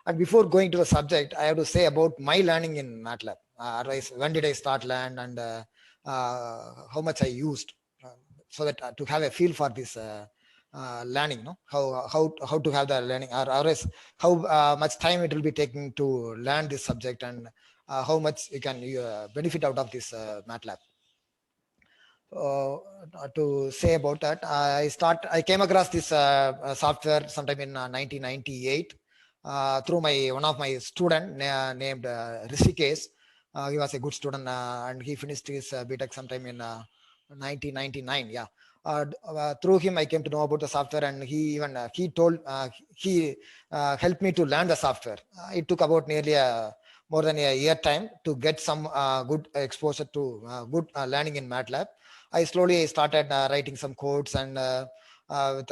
And before going to the subject, I have to say about my learning in MATLAB. Otherwise, when did I start learn, and how much I used, so that to have a feel for this learning, no? How to have the learning, or otherwise how much time it will be taking to learn this subject, and how much you can benefit out of this MATLAB. To say about that, I came across this software sometime in 1998 through one of my student named Rishikesh. He was a good student, and he finished his BTech sometime in 1999. Yeah. Through him, I came to know about the software, and he helped me to learn the software. It took about nearly more than a year time to get some good exposure to good learning in MATLAB. I slowly started writing some codes, and with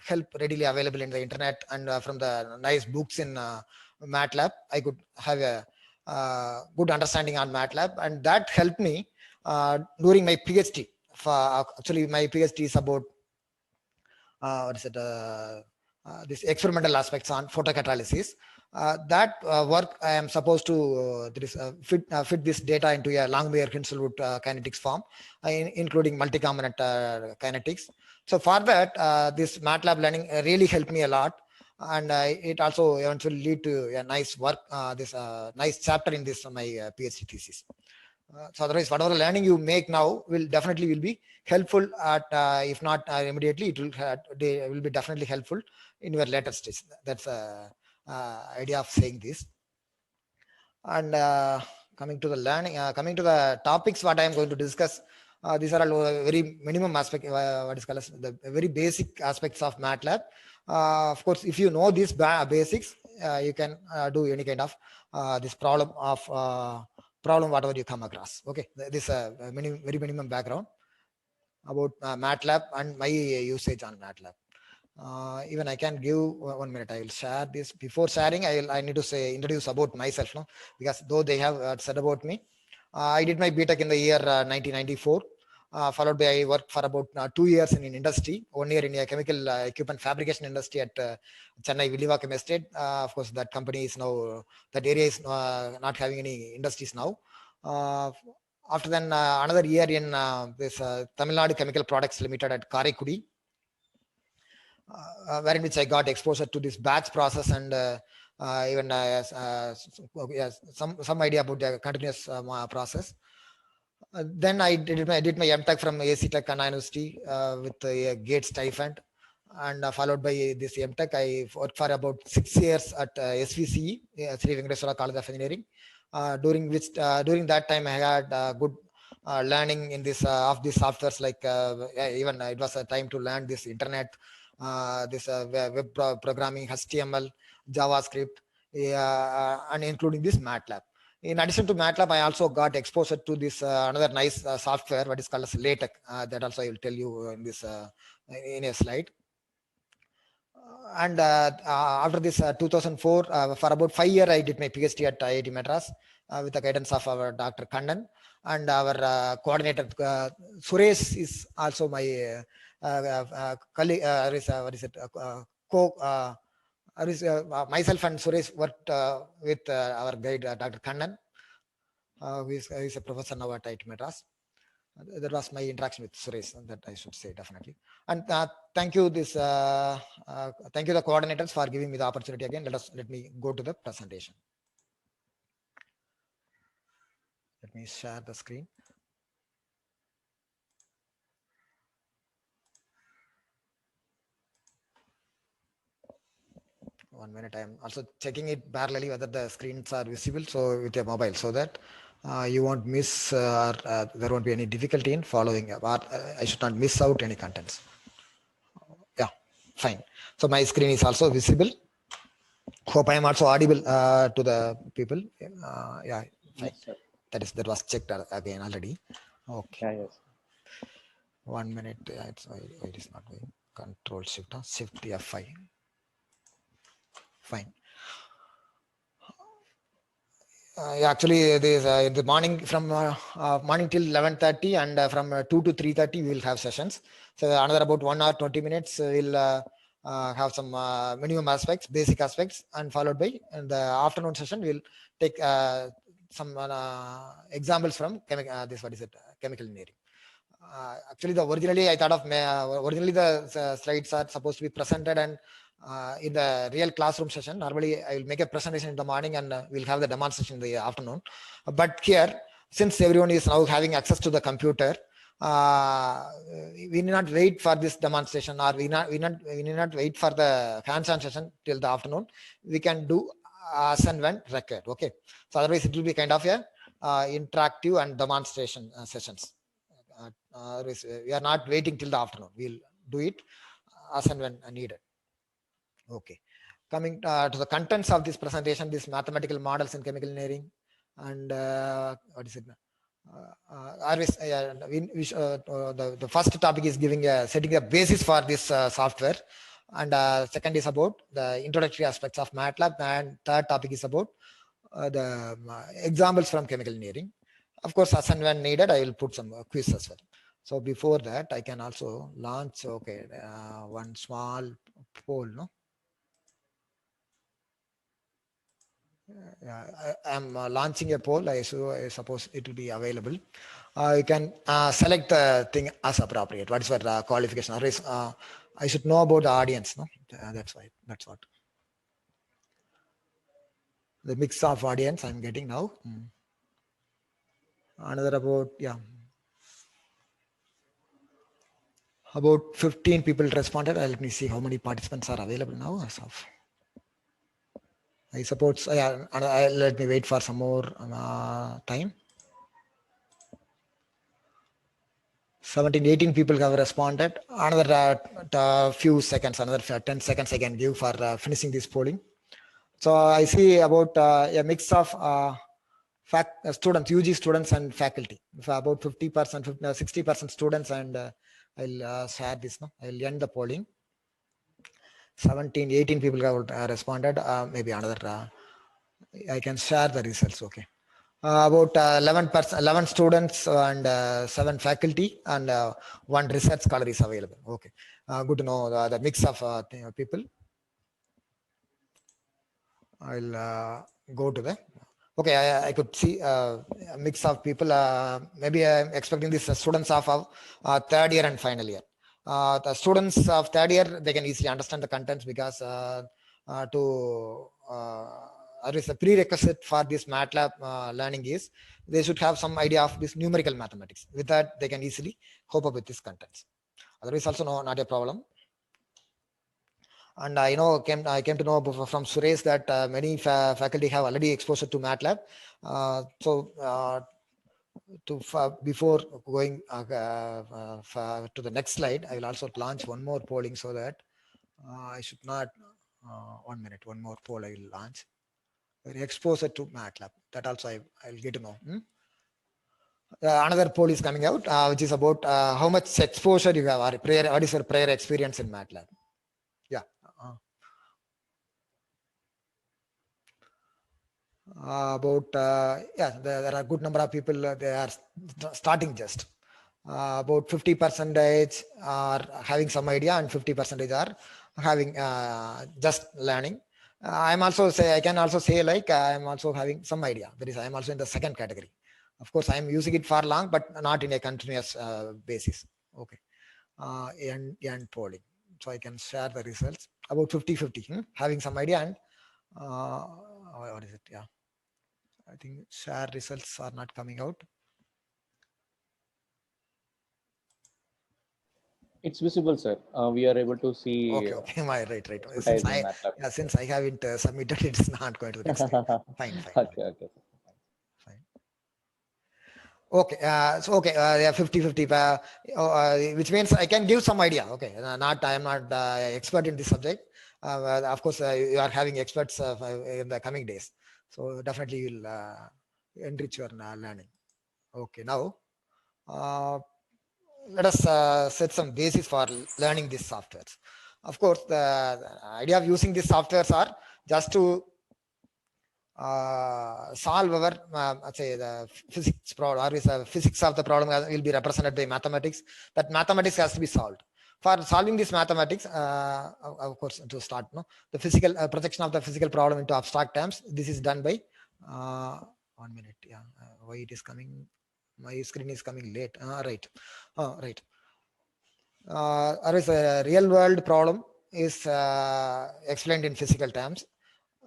help readily available in the internet, and from the nice books in MATLAB, I could have a good understanding on MATLAB, and that helped me during my PhD. Actually, my PhD is about this experimental aspects on photocatalysis. That work I am supposed to fit this data into a long Bayer-Hinshelwood kinetics form, including multi-component kinetics. So for that, this MATLAB learning really helped me a lot, and it also eventually lead to a nice work, this nice chapter in this my PhD thesis. So otherwise, whatever learning you make now will be helpful at if not immediately, it will be definitely helpful in your later stage. That's idea of saying this. And coming to the learning, coming to the topics, what I am going to discuss, these are all very minimum aspect, what is called as the very basic aspects of MATLAB. Of course, if you know these basics, you can do any kind of this problem whatever you come across. Okay, this very minimum background about MATLAB and my usage on MATLAB. Even I can give 1 minute. I will share this. Before sharing, I need to introduce about myself, no? Because though they have said about me, I did my BTech in the year 1994. Followed by I worked for about 2 years in industry, 1 year in a chemical equipment fabrication industry at Chennai Villivakam Estate. Of course, that company is now, that area is not having any industries now. After then, another year in this Tamil Nadu Chemical Products Limited at Karaikudi, wherein which I got exposure to this batch process, and even some idea about the continuous process. Then I did my MTech from AC Tech Anna University with a GATE stipend, and followed by this MTech, I worked for about 6 years at SVCE, Sri Venkateswara College of Engineering. During that time, I had good learning in this of these softwares, like even it was a time to learn this internet, this web programming, HTML, JavaScript, and including this MATLAB. In addition to MATLAB, I also got exposure to this another nice software, what is called as LaTeX. That also I will tell you in this in a slide. And after this 2004, for about 5 years, I did my PhD at IIT Madras with the guidance of our Dr. Kannan, and our coordinator Suresh is also my colleague. Myself and Suresh worked with our guide Dr. Kannan, who is a professor now at IIT Madras. That was my interaction with Suresh, that I should say, definitely. And thank you the coordinators for giving me the opportunity again. Let me go to the presentation. Let me share the screen. One minute. I am also checking it parallelly whether the screens are visible, so with your mobile, so that you won't miss, or there won't be any difficulty in following, or I should not miss out any contents. Yeah, fine. So my screen is also visible. Hope I am also audible to the people. Yeah, fine. Yes, that was checked again already. Okay. Yeah, yes. 1 minute. It is not going. Control Shift F5. Fine. Actually, this in the morning, from morning till 11:30, and from 2 to 3:30 we will have sessions. So another about 1 hour 20 minutes we'll have some minimum aspects, basic aspects, and followed by in the afternoon session we'll take some examples from chemical engineering. Actually, originally I thought of originally the slides are supposed to be presented and in the real classroom session. Normally, I will make a presentation in the morning and we'll have the demonstration in the afternoon. But here, since everyone is now having access to the computer, we need not wait for this demonstration, or we need not wait for the hands-on session till the afternoon. We can do as and when required. Okay, so otherwise it will be kind of a interactive and demonstration sessions. We are not waiting till the afternoon. We'll do it as and when needed. Okay, coming to the contents of this presentation, these mathematical models in chemical engineering, and what is it? The first topic is giving setting a basis for this software, and second is about the introductory aspects of MATLAB, and third topic is about the examples from chemical engineering. Of course, as and when needed, I will put some quiz as well. So before that, I can also launch one small poll. No, I am launching a poll. I suppose it will be available. You can select the thing as appropriate. What is your qualification? Otherwise, I should know about the audience. No, that's why. That's what. The mix of audience I'm getting now. Another about 15 people responded. Let me see how many participants are available now as of. I suppose, let me wait for some more time. 17, 18 people have responded. Another few seconds, another 10 seconds I can give for finishing this polling. So I see about a mix of students, UG students and faculty. About 50%, 60% students, and I'll share this. No, I'll end the polling. 17, 18 people have responded. Maybe another. I can share the results. Okay. About 11 students and 7 faculty and 1 research scholar is available. Okay. Good to know the mix of people. I'll go to the. Okay, I could see a mix of people. Maybe I'm expecting these students of third year and final year. The students of third year, they can easily understand the contents because the prerequisite for this MATLAB learning is they should have some idea of this numerical mathematics. With that, they can easily cope up with these contents. Otherwise, also not a problem. And I came to know from Suresh that many faculty have already exposure to MATLAB. Before going to the next slide, I will also launch one more polling so that I should not. 1 minute, one more poll I will launch. Exposure to MATLAB. That also I'll get to know. Another poll is coming out, which is about how much exposure you have, or what is your prior experience in MATLAB? Yeah. There are a good number of people. They are starting just. About 50% are having some idea, and 50% are having just learning. I can also say like I'm also having some idea. That is, I'm also in the second category. Of course, I'm using it for long, but not in a continuous basis. Okay. And polling. So I can share the results. About 50-50, having some idea, and what is it? Yeah. I think share results are not coming out. It's visible, sir. We are able to see. Okay. Right. Since I haven't submitted, it's not going to the next slide. Fine. Okay. Fine. Okay. Yeah, 50-50, which means I can give some idea. Okay. I am not expert in this subject. Of course, you are having experts in the coming days. So definitely you'll enrich your learning. Okay. Now, let us set some basis for learning these softwares. Of course, the idea of using these softwares are just to solve our, let's say, the physics problem, or the physics of the problem will be represented by mathematics. That mathematics has to be solved. For solving this mathematics, of course, to start, no, the physical projection of the physical problem into abstract terms. This is done by 1 minute. Yeah, why it is coming? My screen is coming late. Right. Right. Otherwise, a real world problem is explained in physical terms,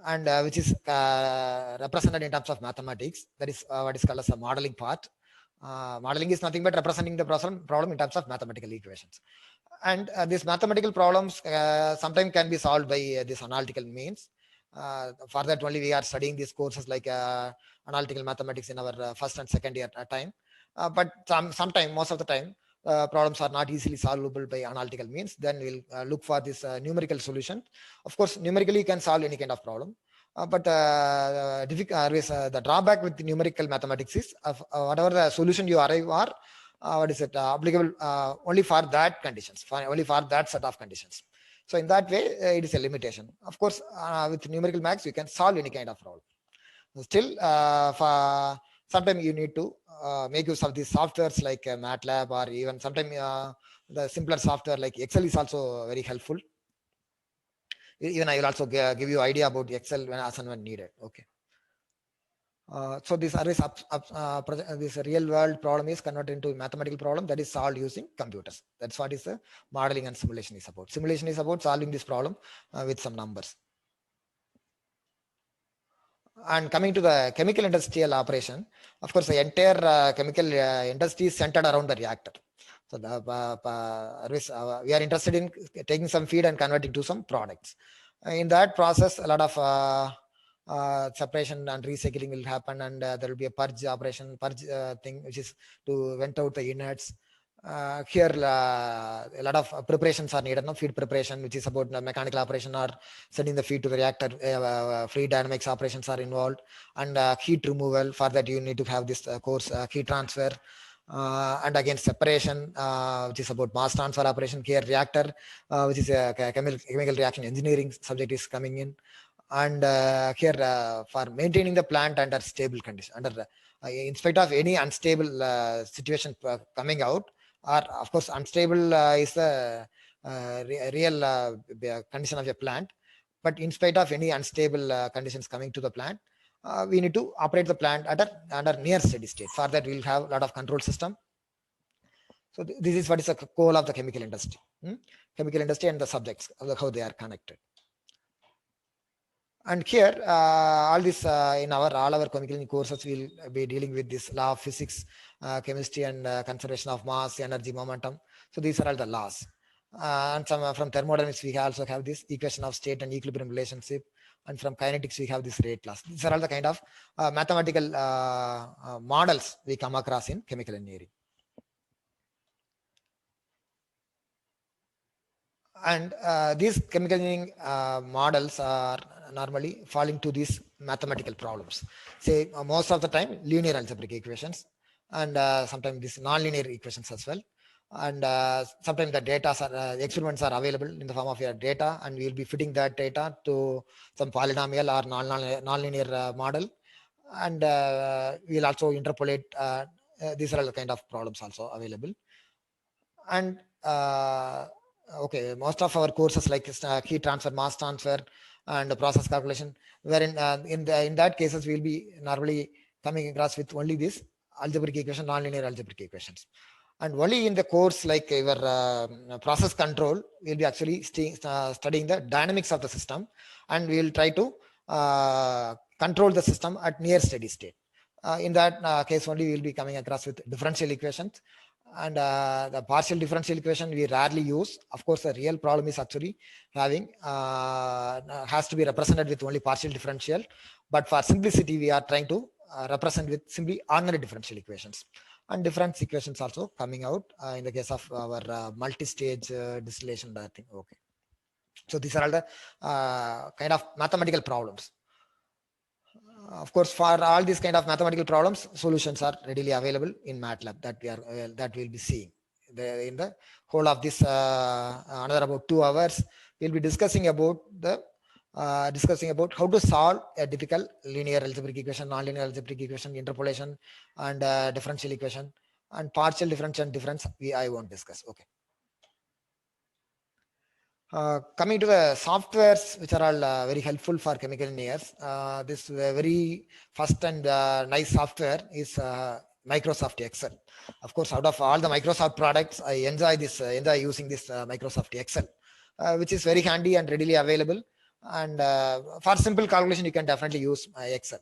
and which is represented in terms of mathematics. That is what is called as a modeling part. Modeling is nothing but representing the problem in terms of mathematical equations. And these mathematical problems sometimes can be solved by this analytical means. For that only we are studying these courses like analytical mathematics in our first and second year time. But sometime, most of the time, problems are not easily solvable by analytical means. Then we'll look for this numerical solution. Of course, numerically you can solve any kind of problem. But the drawback with numerical mathematics is whatever the solution you arrive are, what is it, applicable only for that conditions, only for that set of conditions. So in that way, it is a limitation. Of course, with numerical maths, you can solve any kind of problem. Still, for sometimes you need to make use of these softwares like MATLAB, or even sometimes the simpler software like Excel is also very helpful. Even I will also give you idea about Excel when as and when needed. Okay. So this this real world problem is converted into a mathematical problem that is solved using computers. That's what is the modeling and simulation is about. Simulation is about solving this problem with some numbers. And coming to the chemical industrial operation, of course, the entire chemical industry is centered around the reactor. So we are interested in taking some feed and converting to some products. In that process, a lot of separation and recycling will happen, and there will be a purge thing, which is to vent out the innards. Here a lot of preparations are needed, no? Feed preparation, which is about the mechanical operation or sending the feed to the reactor. Fluid dynamics operations are involved, and heat removal. For that you need to have this course heat transfer, and again separation, which is about mass transfer operation. Here reactor, which is a chemical reaction engineering subject is coming in. And here for maintaining the plant under stable condition, in spite of any unstable situation coming out, or of course unstable is the real condition of a plant. But in spite of any unstable conditions coming to the plant, we need to operate the plant under near steady state. For that we'll have a lot of control system. So this is what is the goal of the chemical industry. Chemical industry and the subjects, how they are connected. And here, all this in all our chemical courses, we'll be dealing with this law of physics, chemistry, and conservation of mass, energy, momentum. So these are all the laws. And some from thermodynamics, we also have this equation of state and equilibrium relationship. And from kinetics, we have this rate laws. These are all the kind of mathematical models we come across in chemical engineering. And these chemical engineering models are normally falling to these mathematical problems. Say most of the time linear algebraic equations, and sometimes these nonlinear equations as well. And sometimes the data experiments are available in the form of your data, and we'll be fitting that data to some polynomial or nonlinear model. And we'll also interpolate. These are all the kind of problems also available. And okay, most of our courses like heat transfer, mass transfer, and process calculation, wherein in that cases we'll be normally coming across with only this algebraic equation, nonlinear algebraic equations. And only in the course like your process control, we'll be actually studying the dynamics of the system, and we'll try to control the system at near steady state. In that case only we'll be coming across with differential equations. And the partial differential equation we rarely use. Of course, the real problem is actually having has to be represented with only partial differential. But for simplicity, we are trying to represent with simply ordinary differential equations. And difference equations also coming out in the case of our multi-stage distillation thing. Okay. So these are all the kind of mathematical problems. Of course, for all these kind of mathematical problems, solutions are readily available in MATLAB that we'll be seeing. In the whole of this another about 2 hours, we'll be discussing about how to solve a difficult linear algebraic equation, nonlinear algebraic equation, interpolation, and differential equation, and partial difference and difference. I won't discuss. Okay. Coming to the softwares which are all very helpful for chemical engineers, this very first and nice software is Microsoft Excel. Of course, out of all the Microsoft products, I enjoy this, enjoy using this Microsoft Excel, which is very handy and readily available. And for simple calculation, you can definitely use Excel.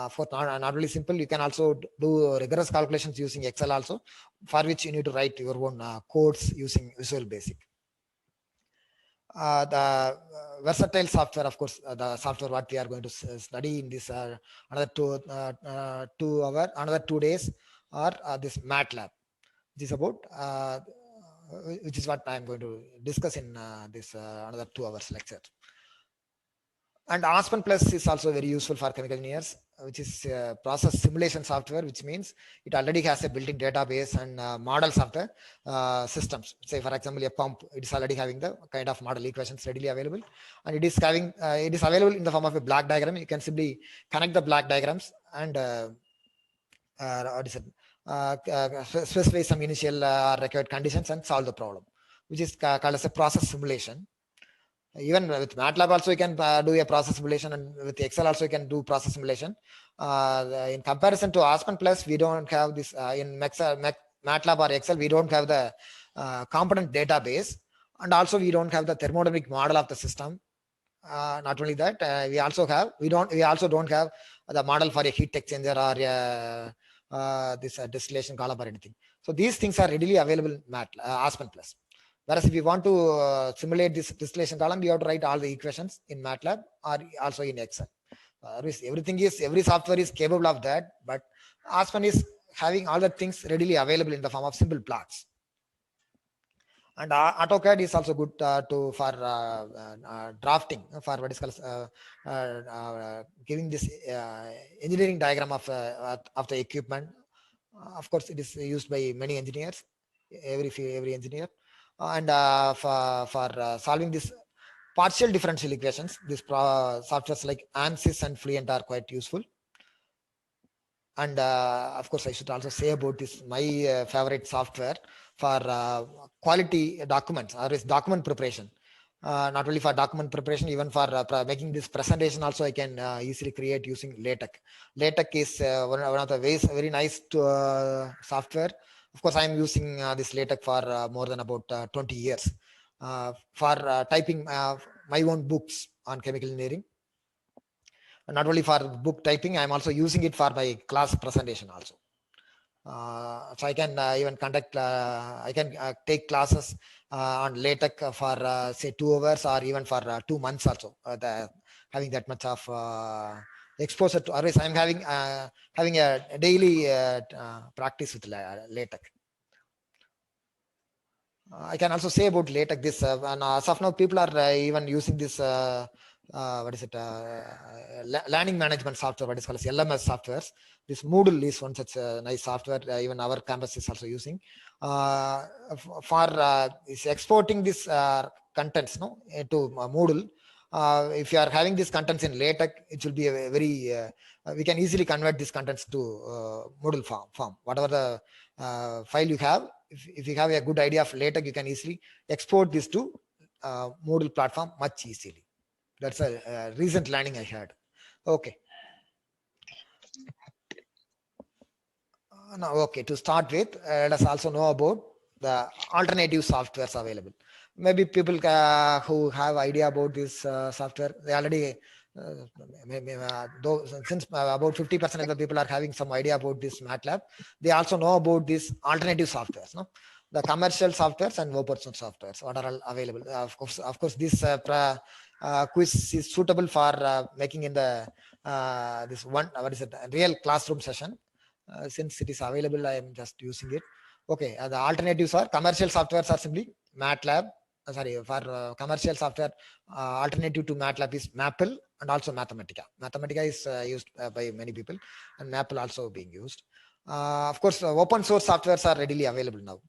For not only simple, you can also do rigorous calculations using Excel also, for which you need to write your own codes using Visual Basic. The versatile software, of course, the software what we are going to study in this another 2 days, or this MATLAB, which is about which is what I am going to discuss in this another 2 hours lecture. And Aspen Plus is also very useful for chemical engineers, which is process simulation software, which means it already has a built-in database and models of the systems. Say, for example, a pump, it is already having the kind of model equations readily available, and it is having it is available in the form of a block diagram. You can simply connect the block diagrams and what is it? Specify some initial required conditions and solve the problem, which is called as a process simulation. Even with MATLAB also you can do a process simulation, and with Excel also you can do process simulation. In comparison to Aspen Plus, we don't have this in MATLAB or Excel. We don't have the component database, and also we don't have the thermodynamic model of the system. Not only that, we also don't have the model for a heat exchanger or this distillation column or anything. So these things are readily available in Aspen Plus. Whereas if you want to simulate this distillation column, you have to write all the equations in MATLAB or also in Excel. Every software is capable of that, but Aspen is having all the things readily available in the form of simple plots. And AutoCAD is also good for drafting, for what is called giving this engineering diagram of the equipment. Of course, it is used by many engineers, every engineer. And for solving this partial differential equations, these softwares like ANSYS and Fluent are quite useful. And of course, I should also say about this my favorite software for quality documents, or is document preparation. Not only for document preparation, even for making this presentation also, I can easily create using LaTeX. LaTeX is one of the ways, very nice software. Of course, I am using this LaTeX for more than about 20 years for typing my own books on chemical engineering. Not only for book typing, I am also using it for my class presentation also. So I can even conduct, I can take classes on LaTeX for say 2 hours or even for 2 months also. Having that much of exposure to, otherwise I'm having a daily practice with LaTeX. I can also say about LaTeX this, and as of now, people are even using this. What is it? Learning management software, what is called as LMS softwares. This Moodle is one such nice software. Even our campus is also using for is exporting this contents to Moodle. If you are having these contents in LaTeX, it will be a very we can easily convert these contents to Moodle form. Whatever the file you have, if you have a good idea of LaTeX, you can easily export this to Moodle platform much easily. That's a recent learning I had. Okay. Now, okay, to start with, let us also know about the alternative softwares available. Maybe people who have idea about this software, they already, since about 50% of the people are having some idea about this MATLAB, they also know about these alternative softwares, no? The commercial softwares and open source softwares, what are all available. Of course, this quiz is suitable for making in the this one, what is it, real classroom session. Since it is available, I am just using it. Okay, the alternatives are commercial softwares are simply MATLAB. Sorry, for commercial software, alternative to MATLAB is Maple and also Mathematica. Mathematica is used by many people, and Maple also being used. Of course, open source softwares are readily available now.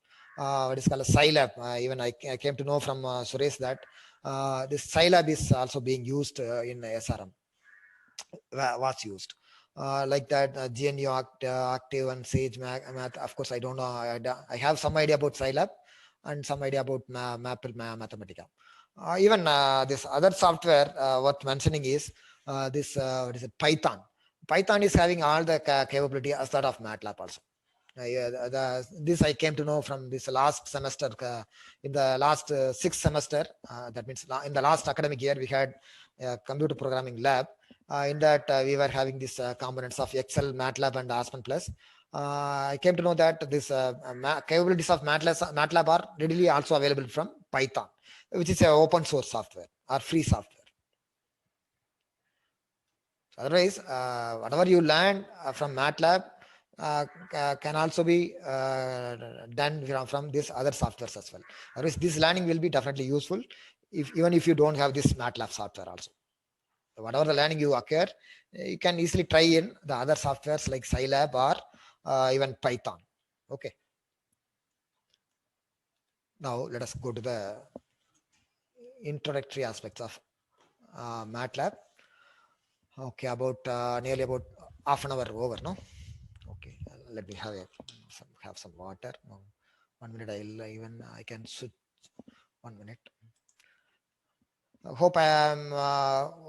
What is called a Scilab. Even I came to know from Suresh that this Scilab is also being used in SRM. Was used. Like that GNU Active and Sage Math. Of course, I don't know. I have some idea about Scilab and some idea about Maple Mathematica. Even this other software worth mentioning is what is it, Python. Python is having all the capability as that of MATLAB also. Yeah, this I came to know from this last semester. In the last sixth semester, that means in the last academic year, we had a computer programming lab. In that, we were having these components of Excel, MATLAB, and Aspen Plus. I came to know that this capabilities of MATLAB are readily also available from Python, which is an open source software or free software. Otherwise, whatever you learn from MATLAB can also be done from this other softwares as well. Otherwise, this learning will be definitely useful even if you don't have this MATLAB software also. So whatever the learning you acquire, you can easily try in the other softwares like Scilab or even Python. Okay. Now let us go to the introductory aspects of MATLAB. Okay, about nearly about half an hour over, no? Okay, let me have some water. No, 1 minute. I can switch. 1 minute. I hope I am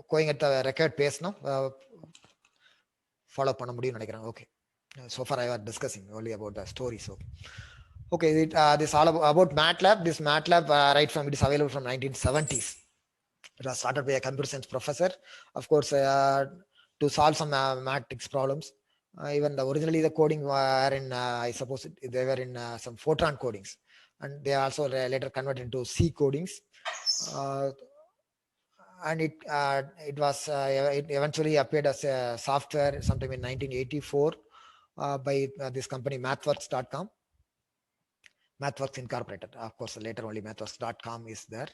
going at the record pace, no? Follow பண்ண முடியும்னு நினைக்கிறேன். Okay. So far I was discussing only about the stories. Okay, this all about MATLAB. This MATLAB right from it is available from 1970s. It was started by a computer science professor, of course, to solve some matrix problems. Even originally the coding were in, I suppose they were in some Fortran codings, and they also later converted into C codings. And it was it eventually appeared as a software sometime in 1984 by this company MathWorks.com. MathWorks Incorporated. Of course, later only MathWorks.com is there.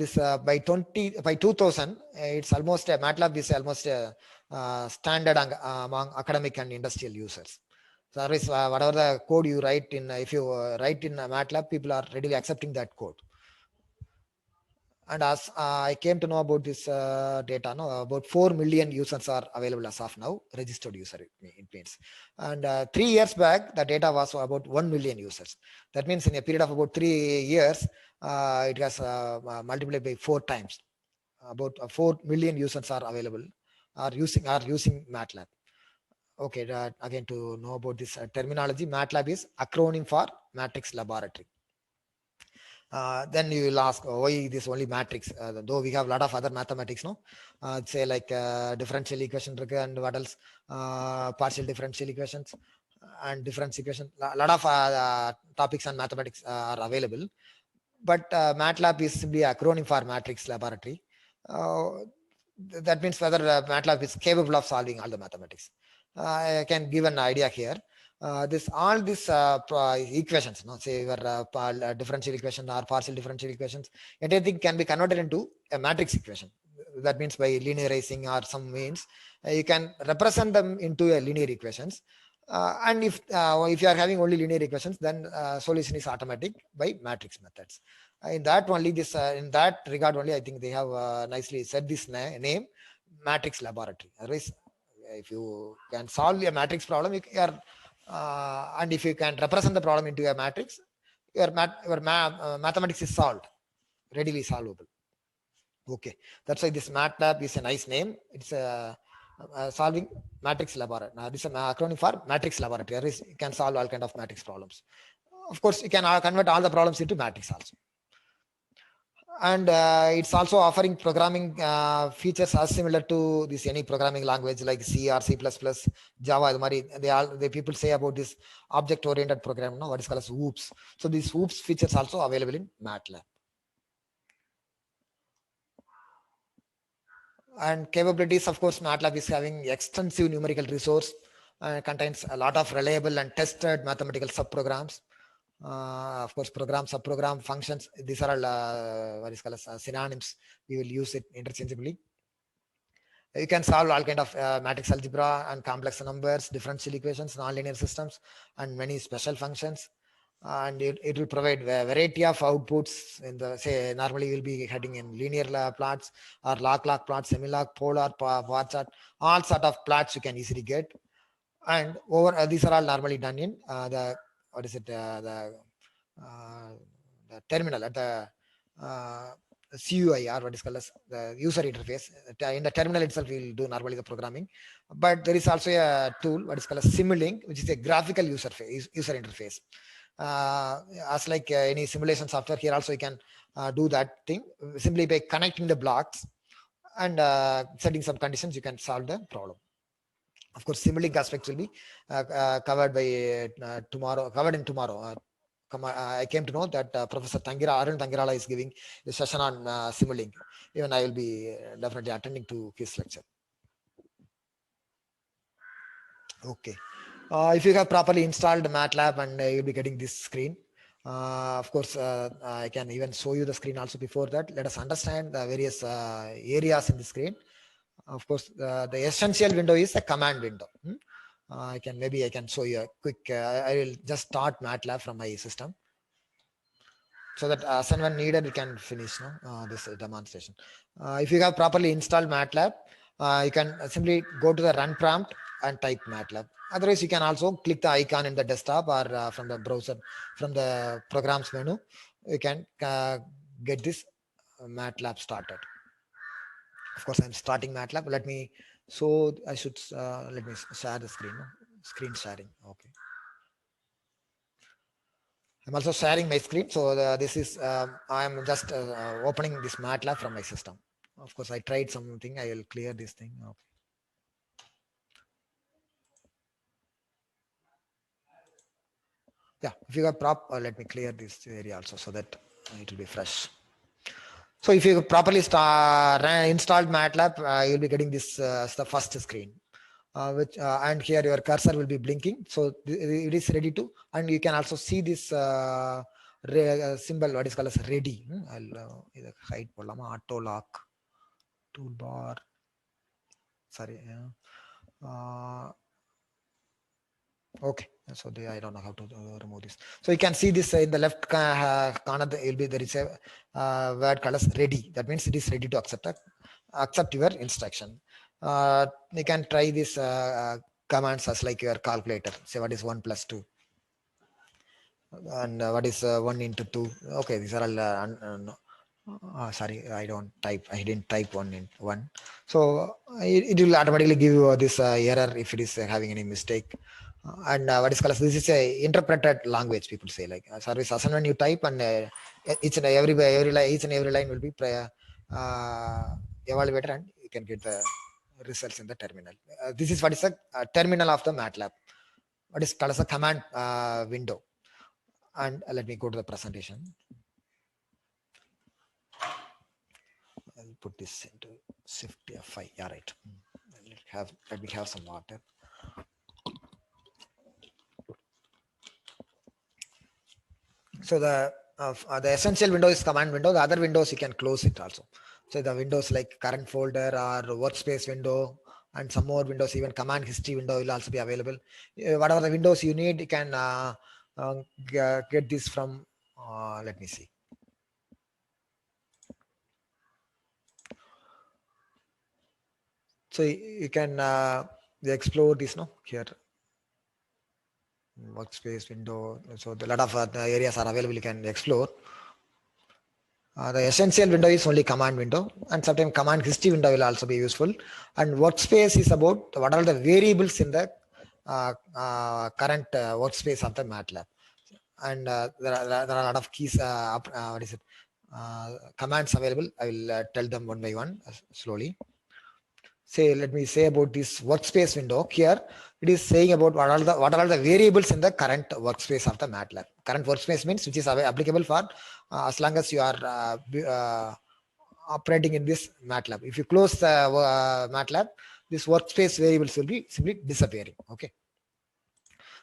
This by 2000, it's almost MATLAB is almost standard among academic and industrial users. So whatever the code you write in, if you write in MATLAB, people are readily accepting that code. And as I came to know about this data, no, about 4 million users are available as of now, registered user it means. And 3 years back, the data was about 1 million users. That means in a period of about 3 years, it has multiplied by 4 times. About 4 million users are available, are using MATLAB. Okay, again to know about this terminology, MATLAB is acronym for Matrix Laboratory. Then you will ask, why this only matrix? Though we have a lot of other mathematics, no? Say like differential equation and what else? Partial differential equations and difference equation. A lot of topics on mathematics are available. But MATLAB is simply acronym for Matrix Laboratory. That means whether MATLAB is capable of solving all the mathematics. I can give an idea here. All these equations, no, say your differential equation or partial differential equations, anything can be converted into a matrix equation. That means by linearizing or some means, you can represent them into a linear equations. And if you are having only linear equations, then solution is automatic by matrix methods. In that only this in that regard only, I think they have nicely said this name, Matrix Laboratory. Otherwise, if you can solve a matrix problem, you are and if you can represent the problem into a matrix, your mathematics is solved, readily solvable. Okay, that's why this MATLAB is a nice name. It's solving matrix laboratory. Now, this is an acronym for Matrix Laboratory. You can solve all kind of matrix problems. Of course, you can convert all the problems into matrix also. And it's also offering programming features as similar to this any programming language like C or C++, Java. They people say about this object-oriented program, no, what is called as OOPS. So these OOPS features also available in MATLAB. And capabilities, of course, MATLAB is having extensive numerical resource, contains a lot of reliable and tested mathematical subprograms. Of course, program, subprogram, functions, these are all what is called as synonyms. We will use it interchangeably. You can solve all kind of matrix algebra and complex numbers, differential equations, nonlinear systems, and many special functions. And it will provide a variety of outputs in the, say, normally you'll be heading in linear plots or log plots, semi-log, polar, bar chart, all sort of plots you can easily get. And over these are all normally done in the, what is it, the terminal at the CUI, or what is called as the user interface. In the terminal itself, we'll do normally the programming, but there is also a tool what is called as Simulink, which is a graphical user interface. As like any simulation software, here also you can do that thing simply by connecting the blocks and setting some conditions. You can solve the problem. Of course, Simulink aspects will be covered by covered in tomorrow. I came to know that Professor Arun Tangirala is giving a session on Simulink. Even I will be definitely attending to his lecture. Okay. If you have properly installed MATLAB, and you'll be getting this screen. Of course, I can even show you the screen also. Before that, let us understand the various areas in the screen. Of course, the essential window is a command window. I can show you a quick. I will just start MATLAB from my system, so that as and when needed, we can finish this demonstration. If you have properly installed MATLAB, you can simply go to the run prompt and type MATLAB. Otherwise, you can also click the icon in the desktop or from the browser, from the programs menu. You can get this MATLAB started. Of course, I'm starting MATLAB. Let me let me share the screen. Screen sharing. Okay. I'm also sharing my screen. So this is I'm just opening this MATLAB from my system. Of course, I tried something. I will clear this thing. Okay. Yeah, if you have let me clear this area also, so that it will be fresh. So if you properly installed MATLAB, you'll be getting this as the first screen. And here your cursor will be blinking, so it is ready to, and you can also see this symbol what is called as ready. I'll either hide auto lock toolbar. Sorry. Okay, so I don't know how to remove this. So you can see this in the left corner. There is a word called as ready. That means it is ready to accept your instruction. You can try this commands as like your calculator. Say what is 1 plus 2, and what is 1 into 2. Okay, these are all. Sorry, I didn't type 1 in 1. So it will automatically give you this error if it is having any mistake. And what is called this is a interpreted language. People say like service as and when you type, and each and every line will be evaluated, and you can get the results in the terminal. This is what is a terminal of the MATLAB. What is called as a command window. And let me go to the presentation. I'll put this into Shift F5. Yeah, right. Let me have some water. So the essential window is command window. The other windows you can close it also. So the windows like current folder or workspace window, and some more windows, even command history window will also be available. Whatever the windows you need, you can get this from. Let me see. So you can explore this here. Workspace window. So a lot of areas are available. You can explore. The essential window is only command window, and sometimes command history window will also be useful. And workspace is about what are the variables in the current workspace of the MATLAB. And there are a lot of keys. What is it? Commands available. I will tell them one by one slowly. Let me say about this workspace window here. It is saying about what are the variables in the current workspace of the MATLAB. Current workspace means which is applicable for as long as you are operating in this MATLAB. If you close the MATLAB, this workspace variables will be simply disappearing. Okay.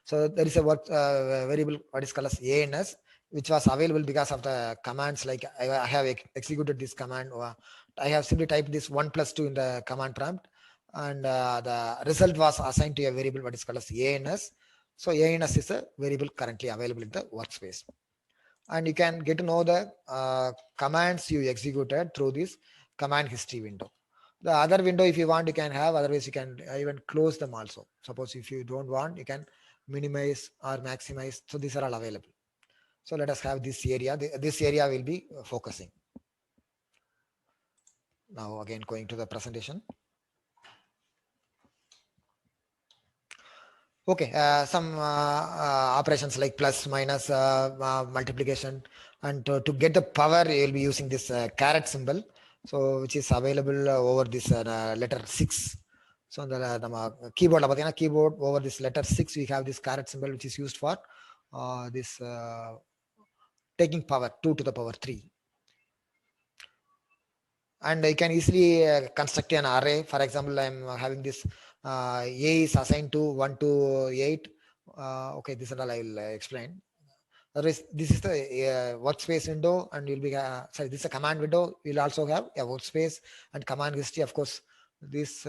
So there is a variable what is called as ANS, which was available because of the commands like I have executed this command, or I have simply typed this 1 plus 2 in the command prompt, and the result was assigned to a variable what is called as ANS. So ANS is a variable currently available in the workspace. And you can get to know the commands you executed through this command history window. The other window, if you want, you can have. Otherwise, you can even close them also. Suppose if you don't want, you can minimize or maximize. So these are all available. So let us have this area. This area will be focusing. Now again going to the presentation. Okay, some operations like plus, minus, multiplication, and to get the power, you will be using this caret symbol. So which is available over this letter 6. So on the keyboard over this letter 6, we have this caret symbol, which is used for this taking power 2 to the power 3. And you can easily construct an array. For example, I'm having this A is assigned to 1 to 8. Okay, this and all I will explain. Otherwise, this is the workspace window, and you'll be sorry, this is a command window. You'll also have a workspace and command history. Of course, this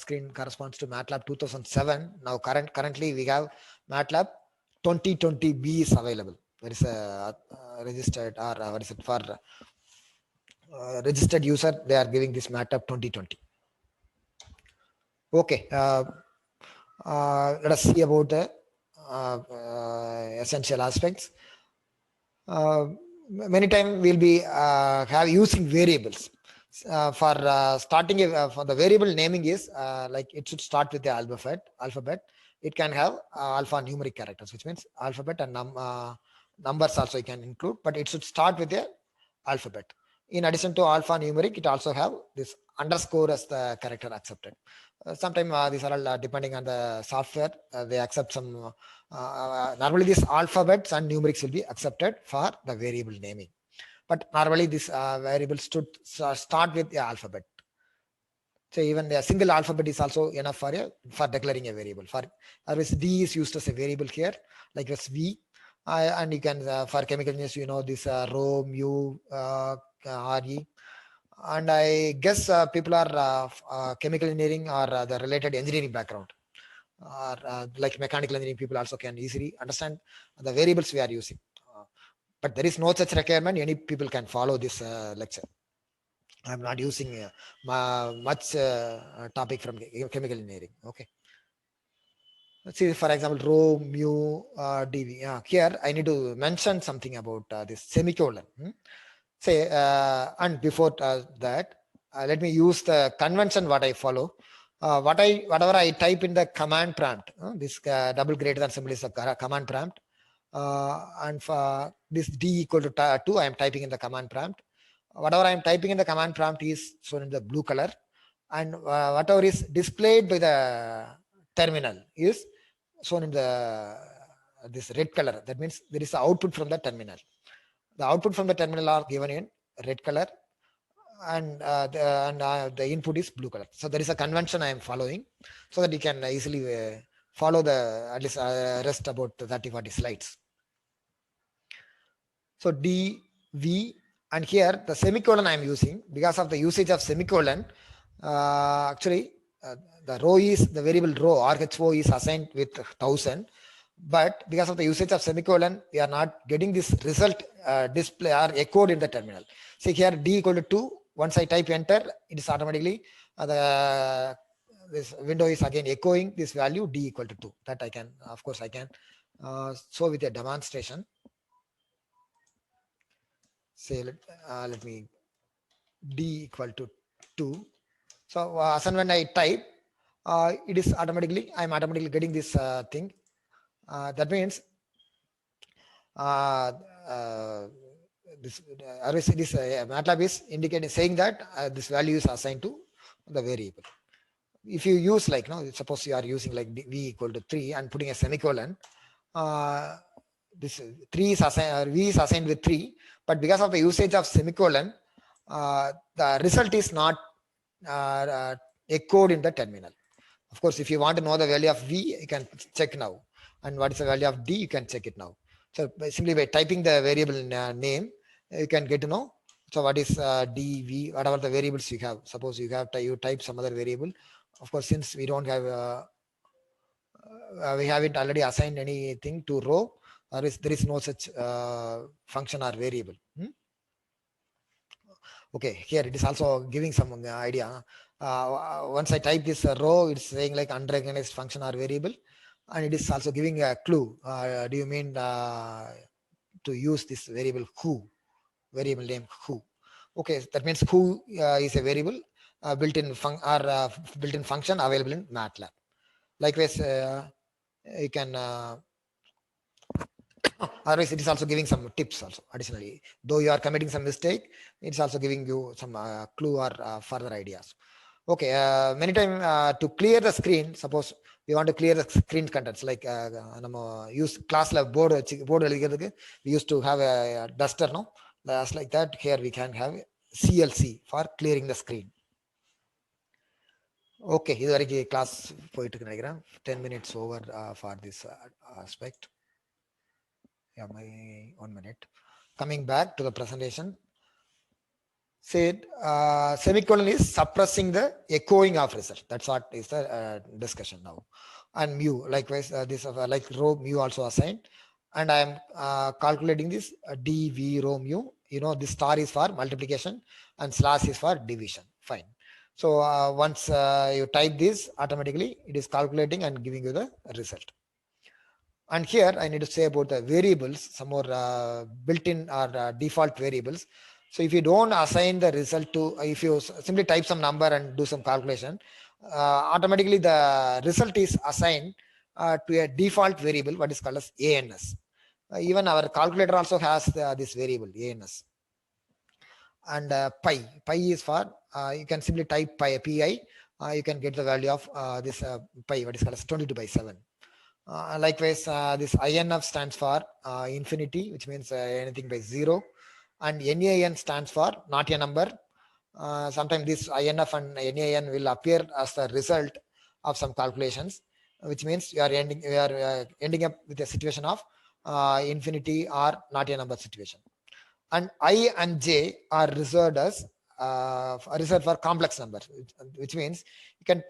screen corresponds to MATLAB 2007. Now, currently we have MATLAB 2020B is available. There is a registered, or what is it for? Registered user, they are giving this MATLAB 2020. Okay, let us see about the essential aspects. Many times we'll be using variables. For starting for the variable naming is like it should start with the alphabet. It can have alphanumeric characters, which means alphabet and numbers also you can include, but it should start with the alphabet. In addition to alphanumeric, it also have this underscore as the character accepted. Sometimes these are all depending on the software. They accept some. Normally, these alphabets and numerics will be accepted for the variable naming. But normally, this variable should start with the alphabet. So even a single alphabet is also enough for declaring a variable. For otherwise, D is used as a variable here, like as V. And you can for chemical engineers, you know this rho, mu, Re. And I guess people are chemical engineering or the related engineering background, or like mechanical engineering people also can easily understand the variables we are using. But there is no such requirement. Any people can follow this lecture. I'm not using much topic from chemical engineering. Okay. Let's see, for example, rho, mu, dv. Here, I need to mention something about this semicolon. Say, and before that, let me use the convention what I follow. Whatever I type in the command prompt, this double greater than symbol is a command prompt. And for this d equal to 2, I am typing in the command prompt. Whatever I am typing in the command prompt is shown in the blue color, and whatever is displayed by the terminal is shown in the this red color. That means there is the output from the terminal. The output from the terminal are given in red color, and the input is blue color. So there is a convention I am following, so that you can easily follow the at least rest about 30-40 slides. So D, V, and here the semicolon I am using because of the usage of semicolon. Actually, the row is the variable row RHO is assigned with 1000, but because of the usage of semicolon, we are not getting this result display or echoed in the terminal. See here D equal to 2. Once I type enter, it is automatically this window is again echoing this value D equal to 2. That I can, of course, I can show with a demonstration. Say let me D equal to 2. So as and when I type, it is automatically, I'm automatically getting this thing. That means this MATLAB is indicating, saying that this value is assigned to the variable. If you use like, no, suppose you are using like V equal to 3 and putting a semicolon, this 3 is assigned, V is assigned with 3, but because of the usage of semicolon, the result is not echoed in the terminal. Of course, if you want to know the value of V, you can check now. And what is the value of D, you can check it now. So simply by typing the variable name, you can get to know. So what is D, V, whatever the variables you have. Suppose you have you type some other variable. Of course, since we don't have, we haven't already assigned anything to row, there is no such function or variable. Okay, here it is also giving some idea. Once I type this row, it's saying like unrecognized function or variable, and it is also giving a clue. Do you mean to use this variable who, variable name who? Okay, that means who is a variable built-in built-in function available in MATLAB. Likewise, you can otherwise it is also giving some tips also additionally. Though you are committing some mistake, it's also giving you some clue or further ideas. Okay, many times to clear the screen, suppose we want to clear the screen contents like use class lab board we used to have a duster, no? Just like that, here we can have CLC for clearing the screen. Okay, இது வரைக்கும் class போயிட்டு இருக்கு நினைக்கிறேன். 10 minutes over for this aspect. Yeah, my 1 minute. Coming back to the presentation, said semicolon is suppressing the echoing of result. That's what is the discussion now. And mu, likewise, this like rho mu also assigned. And I am calculating this dv rho mu. You know, this star is for multiplication and slash is for division. Fine. So once you type this, automatically it is calculating and giving you the result. And here I need to say about the variables, some more built-in or default variables. So if you don't assign the result to, if you simply type some number and do some calculation, automatically the result is assigned to a default variable, what is called as ANS. Even our calculator also has this variable ANS. And pi is for, you can simply type pi, you can get the value of this pi, what is called as 22/7. Likewise, this INF stands for infinity, which means anything by 0. And NAN stands for not a number. Sometimes this INF and NAN will appear as the result of some calculations, which means you are ending up with a situation of infinity or not a number situation. And I and J are reserved as reserved for complex numbers, which means you can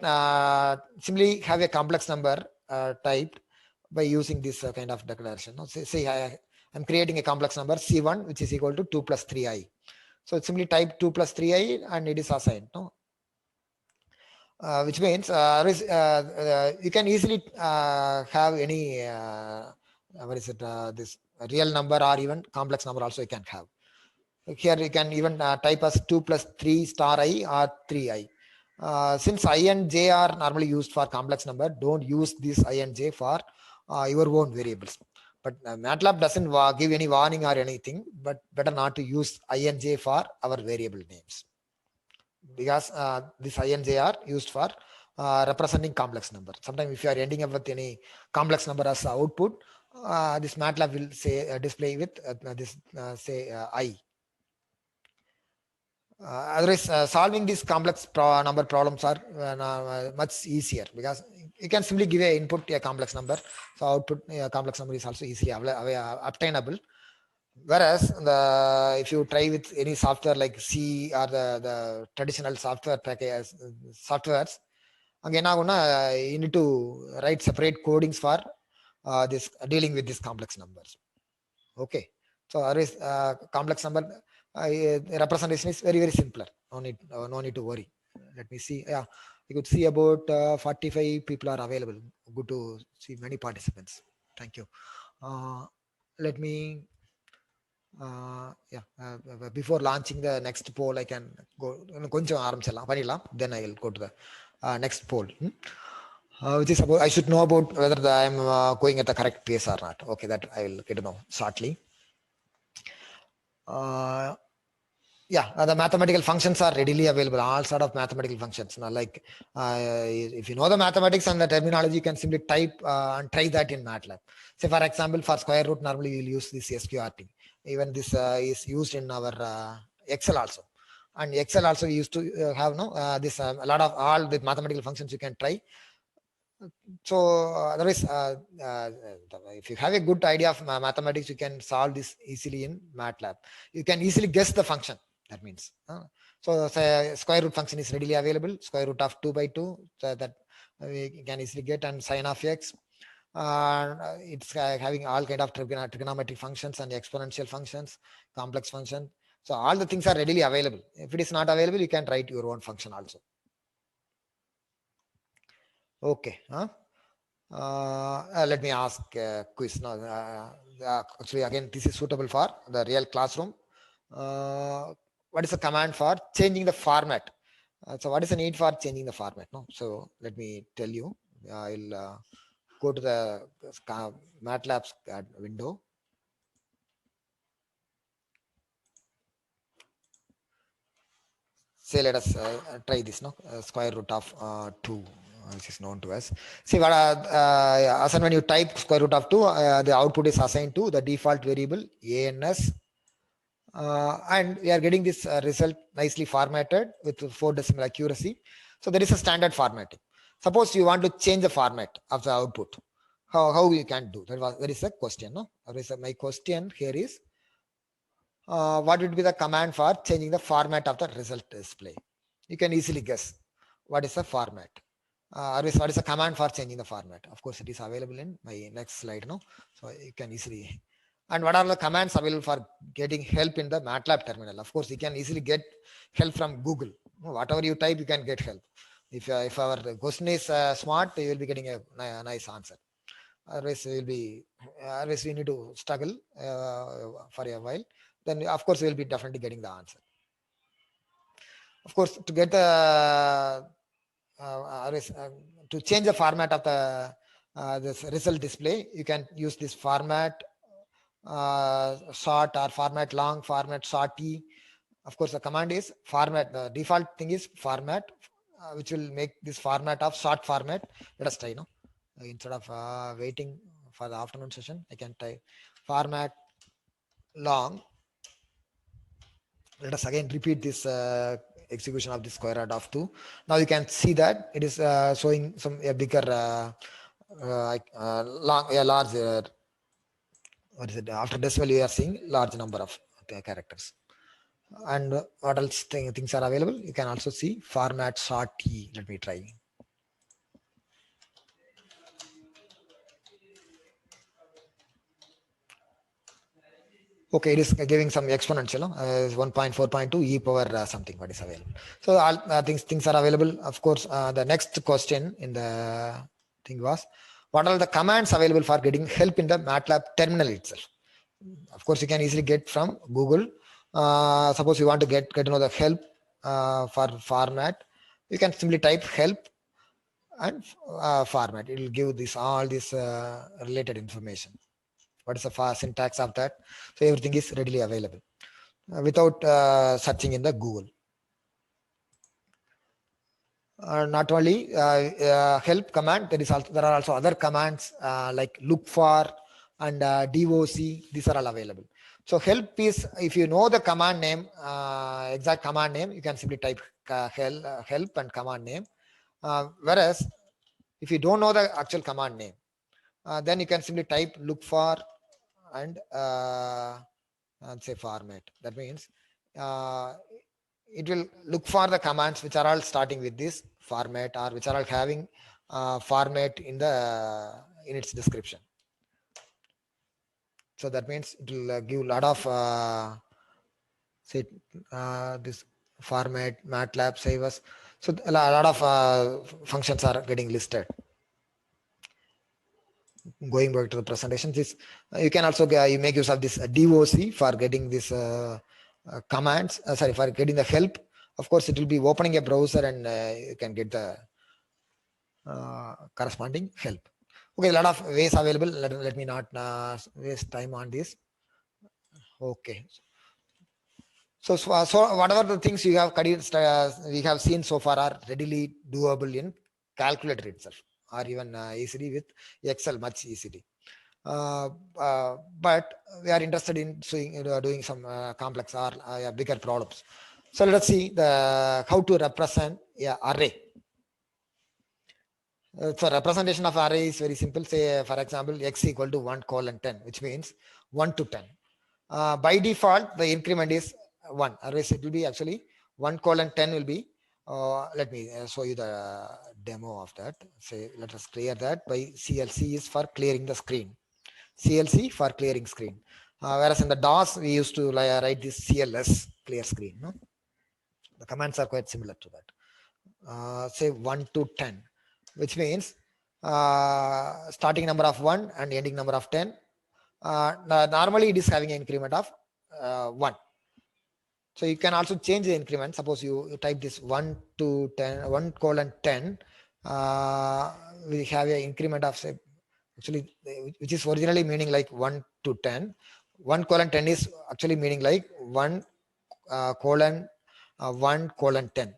simply have a complex number typed by using this kind of declaration. No? Say I'm creating a complex number C1, which is equal to 2 plus 3i. So simply type 2 plus 3i and it is assigned. No? Which means you can easily have any what is it? This real number or even complex number also you can have. Here you can even type as 2 plus 3 star I or 3i. Since I and j are normally used for complex number, don't use this I and j for your own variables. But MATLAB doesn't give any warning or anything, but better not to use I and j for our variable names, because this I and j are used for representing complex number. Sometimes if you are ending up with any complex number as output, this MATLAB will say display with this say I. Otherwise, solving these complex number problems are much easier, because you can simply give a input a complex number, so output complex number is also easily obtainable. Whereas if you try with any software like C or the traditional software package softwares, again you need to write separate codings for this dealing with these complex numbers. Okay, so otherwise complex number representation is very simpler. No need to worry. Let me see. Yeah, you could see about 45 people are available. Good to see many participants. Thank you. Let me before launching the next poll, I can go then I will go to the next poll, which is about, I should know about whether I am going at the correct pace or not. Okay, that I will get to know shortly. The mathematical functions are readily available. All sort of mathematical functions. Now, like if you know the mathematics and the terminology, you can simply type and try that in MATLAB. Say, for example, for square root, normally we will use this SQRT. Even this is used in our Excel also. And Excel also we used to have this a lot of all the mathematical functions you can try. So otherwise, if you have a good idea of mathematics, you can solve this easily in MATLAB. You can easily guess the function. That means, so say square root function is readily available. Square root of 2/2, so that we can easily get, and sine of x. It's having all kind of trigonometric functions and exponential functions, complex function. So all the things are readily available. If it is not available, you can write your own function also. Okay. Let me ask a quiz now. Actually, again, this is suitable for the real classroom. what is the command for changing the format? So what is the need for changing the format? No, so let me tell you. I'll go to the MATLAB window. Say let us try this. No, square root of 2, which is known to us. See what as and when you type square root of 2, the output is assigned to the default variable ans. And we are getting this result nicely formatted with 4 decimal accuracy. So there is a standard formatting. Suppose you want to change the format of the output. How you can do that? There is a question. No, my question here is what would be the command for changing the format of the result display? You can easily guess what is the format. What is the command for changing the format? Of course, it is available in my next slide. No, so you can easily. And what are the commands available for getting help in the MATLAB terminal? Of course, you can easily get help from Google. Whatever you type, you can get help. If our question is smart, you will be getting a nice answer. Otherwise, we need to struggle for a while. Then, of course, we will be definitely getting the answer. Of course, to get the to change the format of the this result display, you can use this format short or format long, format shorty. Of course, the command is format. The default thing is format, which will make this format of short format. Let us try. No, instead of waiting for the afternoon session, I can type format long. Let us again repeat this execution of the square root of 2. Now you can see that it is showing a bigger large what is it, after decimal you are seeing large number of characters. And what else things are available? You can also see format short t. Let me try. Okay, it is giving some exponential, 1.4.2 e power something, what is available. So all things are available. Of course, the next question in the thing was, what are the commands available for getting help in the MATLAB terminal itself? Of course, you can easily get from Google. Suppose you want to get to know the help for format, you can simply type help and format. It will give this all this related information. What is the syntax of that? So everything is readily available without searching in the Google. Not only help command, there are also other commands like look for and doc. These are all available. So help is, if you know the command name, exact command name, you can simply type help and command name. Whereas if you don't know the actual command name, then you can simply type look for and say format. That means it will look for the commands which are all starting with this format or which are all having format in its description. So that means it will give a lot of say this format MATLAB save us. So a lot of functions are getting listed. Going back to the presentation, this you can also you make use of this doc for getting this commands. Sorry, for getting the help. Of course, it will be opening a browser and you can get the corresponding help. Okay, a lot of ways available. Let me not waste time on this. Okay. So whatever the things you have we have seen so far are readily doable in calculator itself, or even easily with Excel, much easily. But we are interested in doing some complex or bigger problems. So let's see how to represent array. So representation of array is very simple. Say, for example, x equal to 1:10, which means 1 to 10. By default, the increment is 1. Otherwise, it will be actually 1:10 will be. Let me show you the demo of that. Say, let us clear that by CLC is for clearing the screen. CLC for clearing screen. Whereas in the DOS, we used to write this CLS, clear screen. No? The commands are quite similar to that. Say 1 to 10, which means starting number of 1 and ending number of 10. Normally, it is having an increment of 1. So you can also change the increment. Suppose you type this 1 to 10, 1 colon 10. We have an increment of, say, actually, which is originally meaning like 1 to 10. 1 colon 10 is actually meaning like 1 colon 1 colon 10.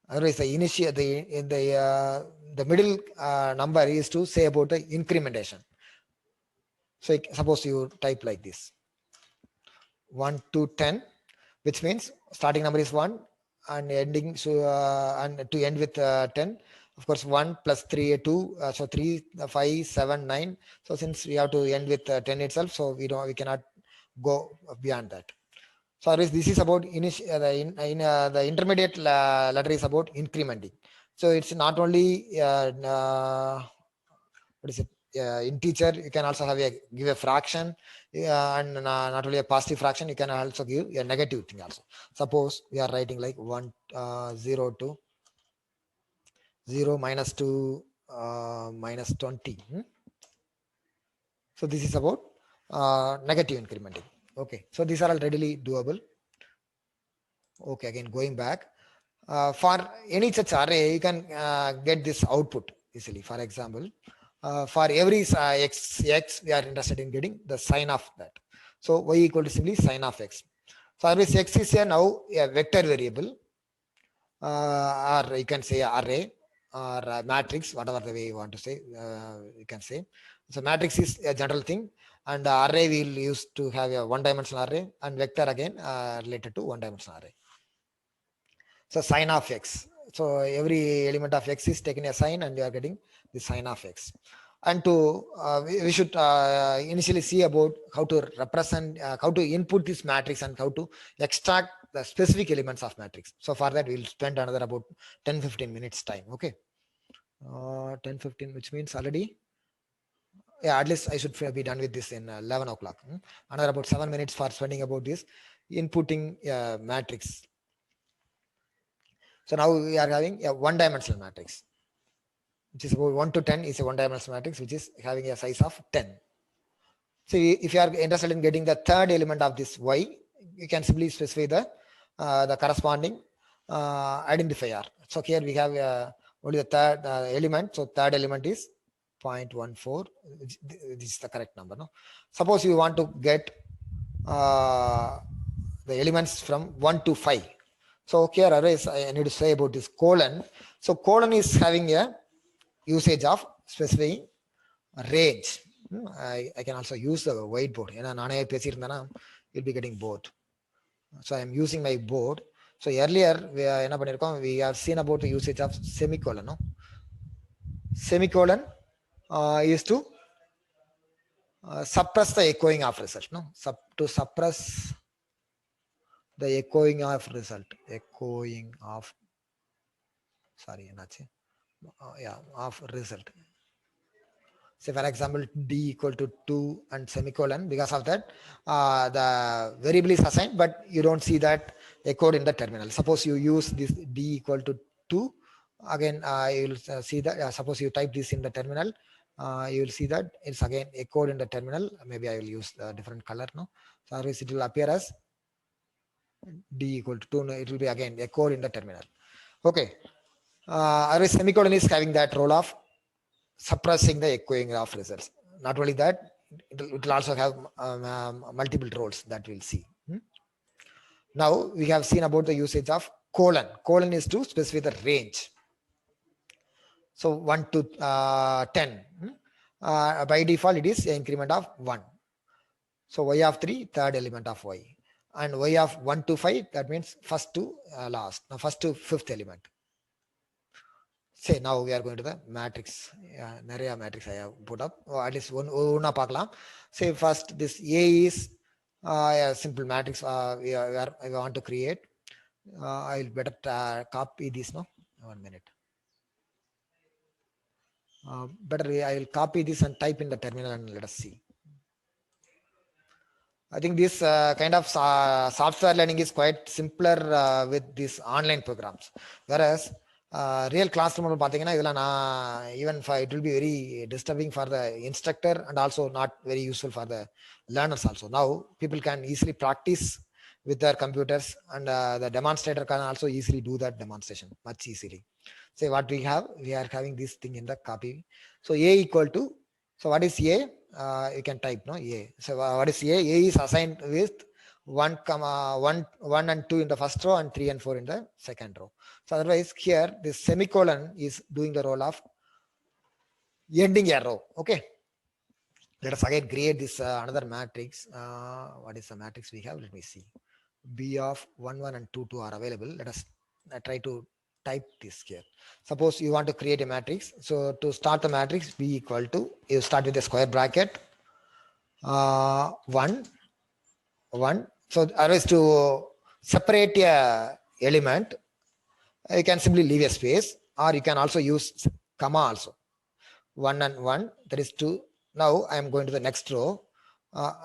Otherwise, the initial, the middle number is to say about the incrementation. So suppose you type like this, 1 to 10, which means starting number is 1 and ending, so and to end with 10. Of course, 1 plus 3, 2, so 3, 5, 7, 9. So since we have to end with 10 itself, so we cannot go beyond that. So otherwise, this is about the intermediate letter is about incrementing. So it's not only what is it? In teacher, you can also have give a fraction, and not only a positive fraction, you can also give a negative thing also. Suppose we are writing like 1 0 to 0 minus 2 minus 20. So this is about negative incrementing. Okay, so these are all readily doable. Okay, again going back. For any such array, you can get this output easily. For example, for every x, we are interested in getting the sign of that. So y equal to simply sign of x. So always x is here now a vector variable, or you can say array or matrix, whatever the way you want to say, you can say. So matrix is a general thing, and array we will use to have a one-dimensional array, and vector again related to one-dimensional array. So sign of x. So every element of x is taking a sign, and you are getting the sign of x. And to we should initially see about how to represent, how to input this matrix, and how to extract the specific elements of matrix. So for that, we'll spend another about 10-15 minutes time. Okay, 10-15, which means already, yeah, at least I should be done with this in 11 o'clock. Another about 7 minutes for spending about this inputting matrix. So now we are having a one-dimensional matrix, which is about 1 to 10 is a one-dimensional matrix, which is having a size of 10. So if you are interested in getting the third element of this y, you can simply specify the corresponding identifier. So here we have only the third element. So third element is 0.14. This is the correct number. No? Suppose you want to get the elements from 1 to 5. So here arrays, I need to say about this colon. So colon is having a usage of specifying range. I can also use the whiteboard. You'll be getting bored. So I'm using my board. So earlier we have seen about the usage of semicolon. No? Semicolon is to suppress the echoing of result. No, to suppress the echoing of result. Echoing of, sorry, of result. Say for example, d equal to 2 and semicolon. Because of that, the variable is assigned, but you don't see that echoed in the terminal. Suppose you use this d equal to 2. Again, you'll see that. Suppose you type this in the terminal, you will see that it's again echoed in the terminal. Maybe I will use a different color. No, so otherwise it will appear as d equal to 2. No, it will be again echoed in the terminal. Okay. Otherwise, semicolon is having that role of suppressing the echoing of results. Not only that, it will also have multiple roles that we'll see. Now we have seen about the usage of colon. Colon is to specify the range. So 1 to 10. By default, it is an increment of 1. So y of 3, third element of y. And y of 1 to 5, that means first to last. Now first to fifth element. Say now we are going to the matrix. Nariya matrix I have put up. Or at least one paklam. Say first this A is a simple matrix we want to create. I will better copy this. No, 1 minute. Better I will copy this and type in the terminal and let us see. I think this kind of software learning is quite simpler with these online programs. Whereas real classroom even it will be very disturbing for the instructor and also not very useful for the learners also. Now people can easily practice with their computers, and the demonstrator can also easily do that demonstration much easily. Say what we have, we are having this thing in the copy. So A equal to, so what is A? You can type no A. So what is A? A is assigned with 1, 1 and 2 in the first row and 3 and 4 in the second row. So otherwise here this semicolon is doing the role of ending a row. Okay. Let us again create this another matrix. What is the matrix we have? Let me see. B of 1, 1 and 2, 2 are available. Let us try to type this here. Suppose you want to create a matrix. So to start the matrix, B equal to, you start with a square bracket, 1, 1. So otherwise to separate a element, you can simply leave a space, or you can also use comma also. 1 and 1, that is 2. Now I am going to the next row,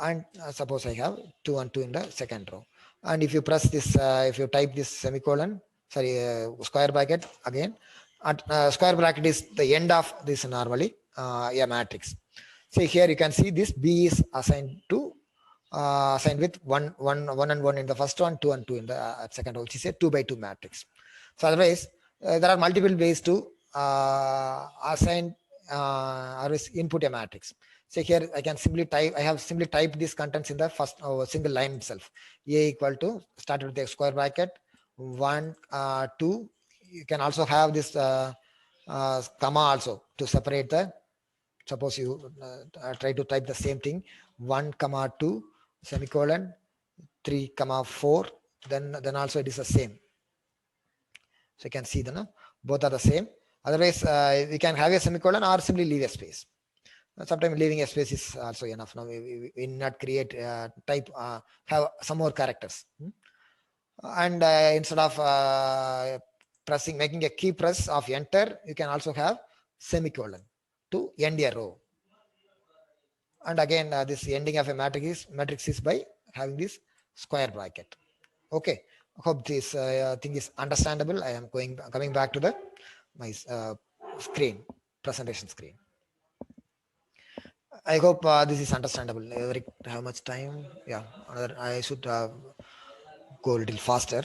and suppose I have 2 and 2 in the second row. And if you press this, if you type this semicolon, square bracket again, square bracket is the end of this normally a matrix. See here you can see this B is assigned to assigned with 1, 1, 1 and 1 in the first one, 2 and 2 in the second row, which is a 2 by 2 matrix. So otherwise there are multiple ways to assign or input a matrix. So here I can simply type, I have simply typed these contents in the first single line itself. A equal to, start with the square bracket, 1, 2. You can also have this comma also to separate the, suppose you try to type the same thing, 1, 2, semicolon, 3, 4, then also it is the same. So you can see the both are the same. Otherwise we can have a semicolon or simply leave a space. Sometimes leaving a space is also enough. Now we not create type have some more characters, and instead of pressing, making a key press of enter, you can also have semicolon to end a row. And again this ending of a matrix is by having this square bracket. Okay, hope this thing is understandable. I am coming back to the my screen, presentation screen. I hope this is understandable. How much time? Yeah, I should go a little faster.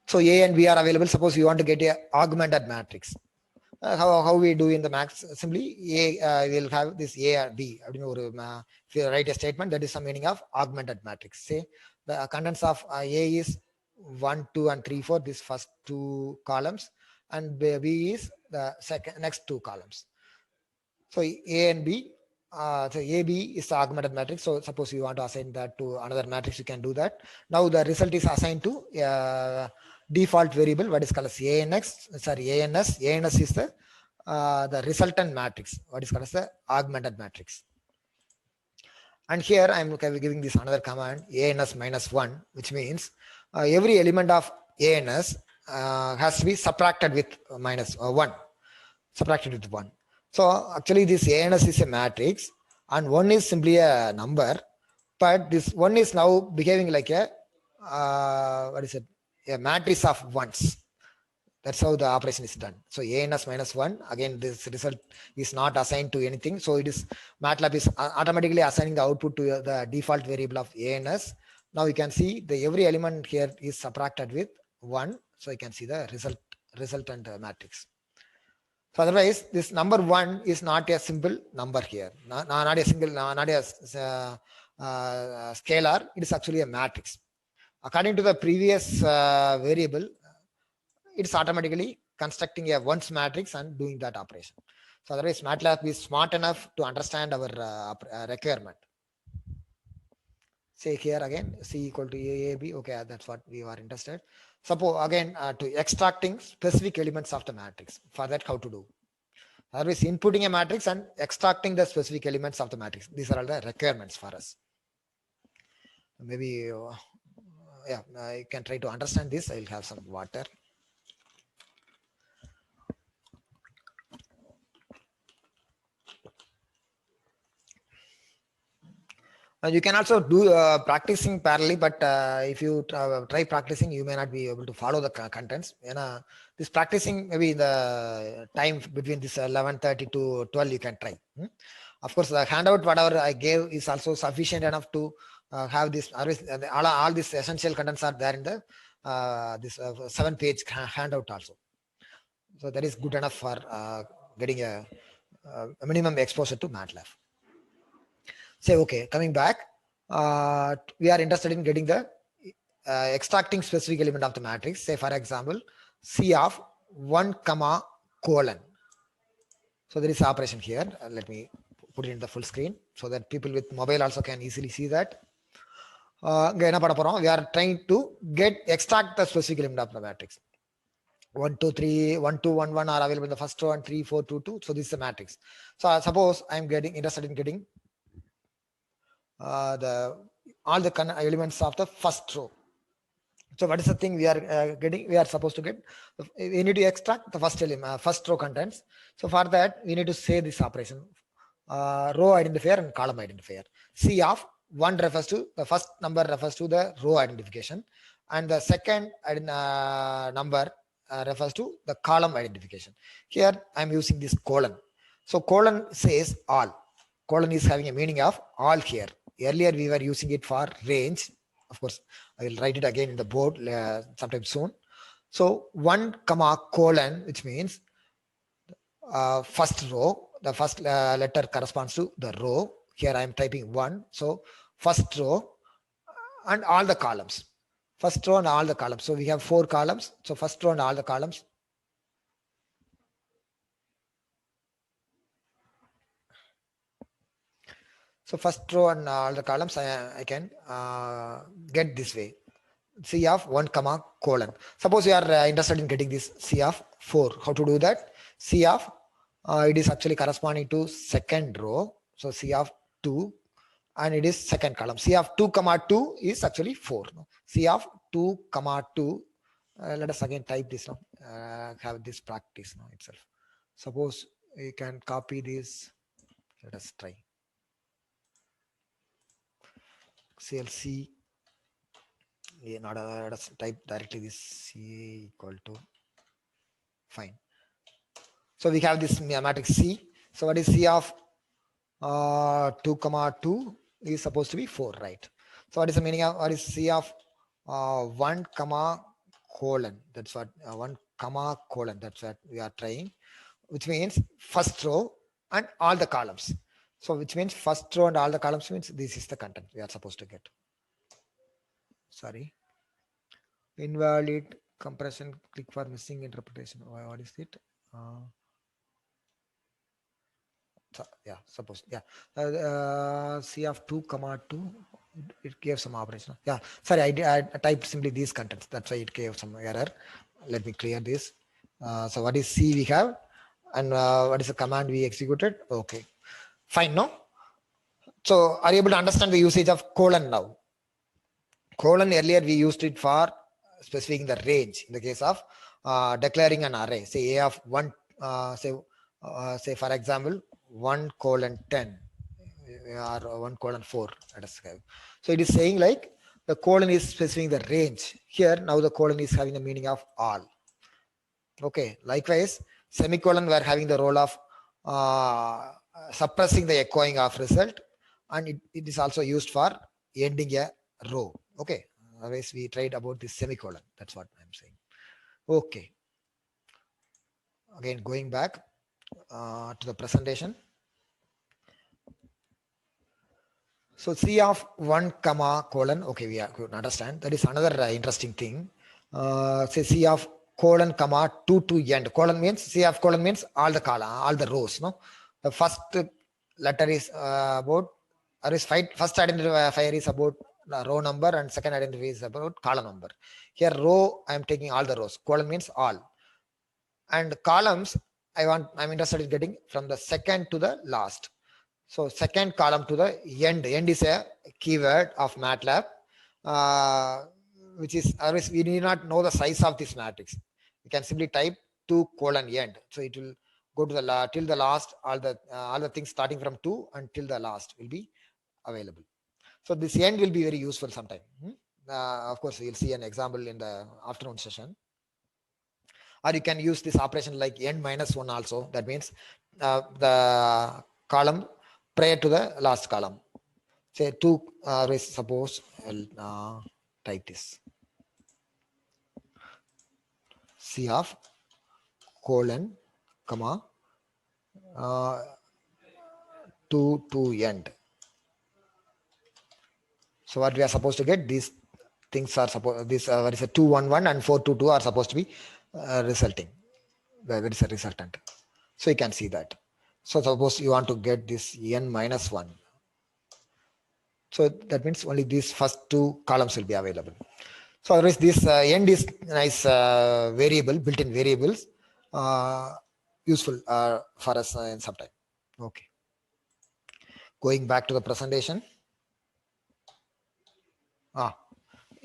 So A and B are available. Suppose you want to get a augmented matrix. How we do in the max? Simply A will have this A or B. If you write a statement, that is the meaning of augmented matrix. Say the contents of A is 1, 2, and 3, 4. These first 2 columns, and B is the next 2 columns. So A and B, so AB is the augmented matrix. So suppose you want to assign that to another matrix, you can do that. Now the result is assigned to default variable, what is called as ANS. ANS is the resultant matrix, what is called as the augmented matrix. And here I am giving this another command, ANS -1, which means every element of ANS has to be subtracted with -1. Subtracted with 1. So actually this ANS is a matrix and 1 is simply a number, but this 1 is now behaving like a a matrix of ones. That's how the operation is done. So ANS -1, again this result is not assigned to anything. So it is, MATLAB is automatically assigning the output to the default variable of ANS. Now you can see the every element here is subtracted with 1. So you can see the resultant matrix. So otherwise, this number 1 is not a simple number here, not a single, not a scalar. It is actually a matrix. According to the previous variable, it's automatically constructing a ones matrix and doing that operation. So otherwise, MATLAB is smart enough to understand our requirement. Say here again, C equal to AAB. Okay, that's what we are interested. Suppose again to extracting specific elements of the matrix. For that, how to do? Otherwise, inputting a matrix and extracting the specific elements of the matrix. These are all the requirements for us. Maybe, yeah, I can try to understand this. I will have some water. You can also do practicing parallelly, but if you try practicing, you may not be able to follow the contents. This practicing maybe in the time between this 11:30 to 12, you can try. Of course, the handout whatever I gave is also sufficient enough to have this all these essential contents are there in the this 7-page handout also. So that is good enough for getting a minimum exposure to MATLAB. Say, okay, coming back, we are interested in getting the extracting specific element of the matrix. Say, for example, C of 1 comma colon. So there is operation here. Let me put it in the full screen so that people with mobile also can easily see that. We are trying to extract the specific element of the matrix. 1, 2, 3, 1, 2, 1, 1 are available in the first row and 3, 4, 2, 2. So this is the matrix. So suppose I am interested in getting all the elements of the first row. So what is the thing we are getting? We are supposed to get. We need to extract the first element, first row contents. So for that, we need to say this operation: row identifier and column identifier. C of 1 refers to the first number refers to the row identification, and the second number refers to the column identification. Here I am using this colon. So colon says all. Colon is having a meaning of all here. Earlier we were using it for range. Of course, I will write it again in the board sometime soon. So 1 comma colon, which means first row, the first letter corresponds to the row. Here I am typing 1. So first row and all the columns. First row and all the columns. So we have 4 columns. So first row and all the columns. So first row and all the columns I can get this way. C of 1 comma colon. Suppose you are interested in getting this C of 4. How to do that? C of it is actually corresponding to second row. So C of 2 and it is second column. C of 2 comma 2 is actually 4. C of 2 comma 2. Let us again type this now. Have this practice now itself. Suppose we can copy this. Let us try. CLC. Not let us type directly this C equal to fine. So we have this matrix C. So what is C of 2 comma 2 is supposed to be 4, right? So what is the meaning of what is C of 1 comma colon? That's what 1 comma colon. That's what we are trying, which means first row and all the columns. So which means first row and all the columns means this is the content we are supposed to get. Sorry. Invalid compression, click for missing interpolation. What is it? Yeah, suppose, yeah. C of 2 comma 2, it gave some operation. Yeah, sorry, I typed simply these contents. That's why it gave some error. Let me clear this. So what is C we have? And what is the command we executed? Okay, fine, no? So are you able to understand the usage of colon now? Colon earlier we used it for specifying the range in the case of declaring an array. Say A of 1, say for example 1 colon 10 or 1 colon 4. Let us have. So it is saying like the colon is specifying the range. Here now the colon is having the meaning of all. Okay. Likewise, semicolon we are having the role of suppressing the echoing of result, and it is also used for ending a row. Okay. Otherwise, we tried about this semicolon. That's what I'm saying. Okay. Again, going back to the presentation. So C of 1 comma colon. Okay, we could understand. That is another interesting thing. Say C of colon comma 2 to end. Colon means C of colon means all the column, all the rows. No, the first letter is about, or is first identifier is about row number, and second identifier is about column number. Here row I am taking all the rows. Colon means all, and columns I'm interested in getting from the second to the last. So second column to the end. End is a keyword of MATLAB, which is, we need not know the size of this matrix. You can simply type 2 colon end. So it will go to the till the last. All the things starting from 2 until the last will be available. So this end will be very useful sometime. Of course, we'll see an example in the afternoon session. Or you can use this operation like n minus 1 also. That means the column prior to the last column. say 2, suppose I'll type this C of colon comma 2 to end. So what we are supposed to get, these things are supposed, this what is a 211 and 422 are supposed to be resulting. There is a resultant. So you can see that. So suppose you want to get this n minus 1. So that means only these first 2 columns will be available. So otherwise this end is nice variable, built-in variables, useful for us in some time. Okay. Going back to the presentation.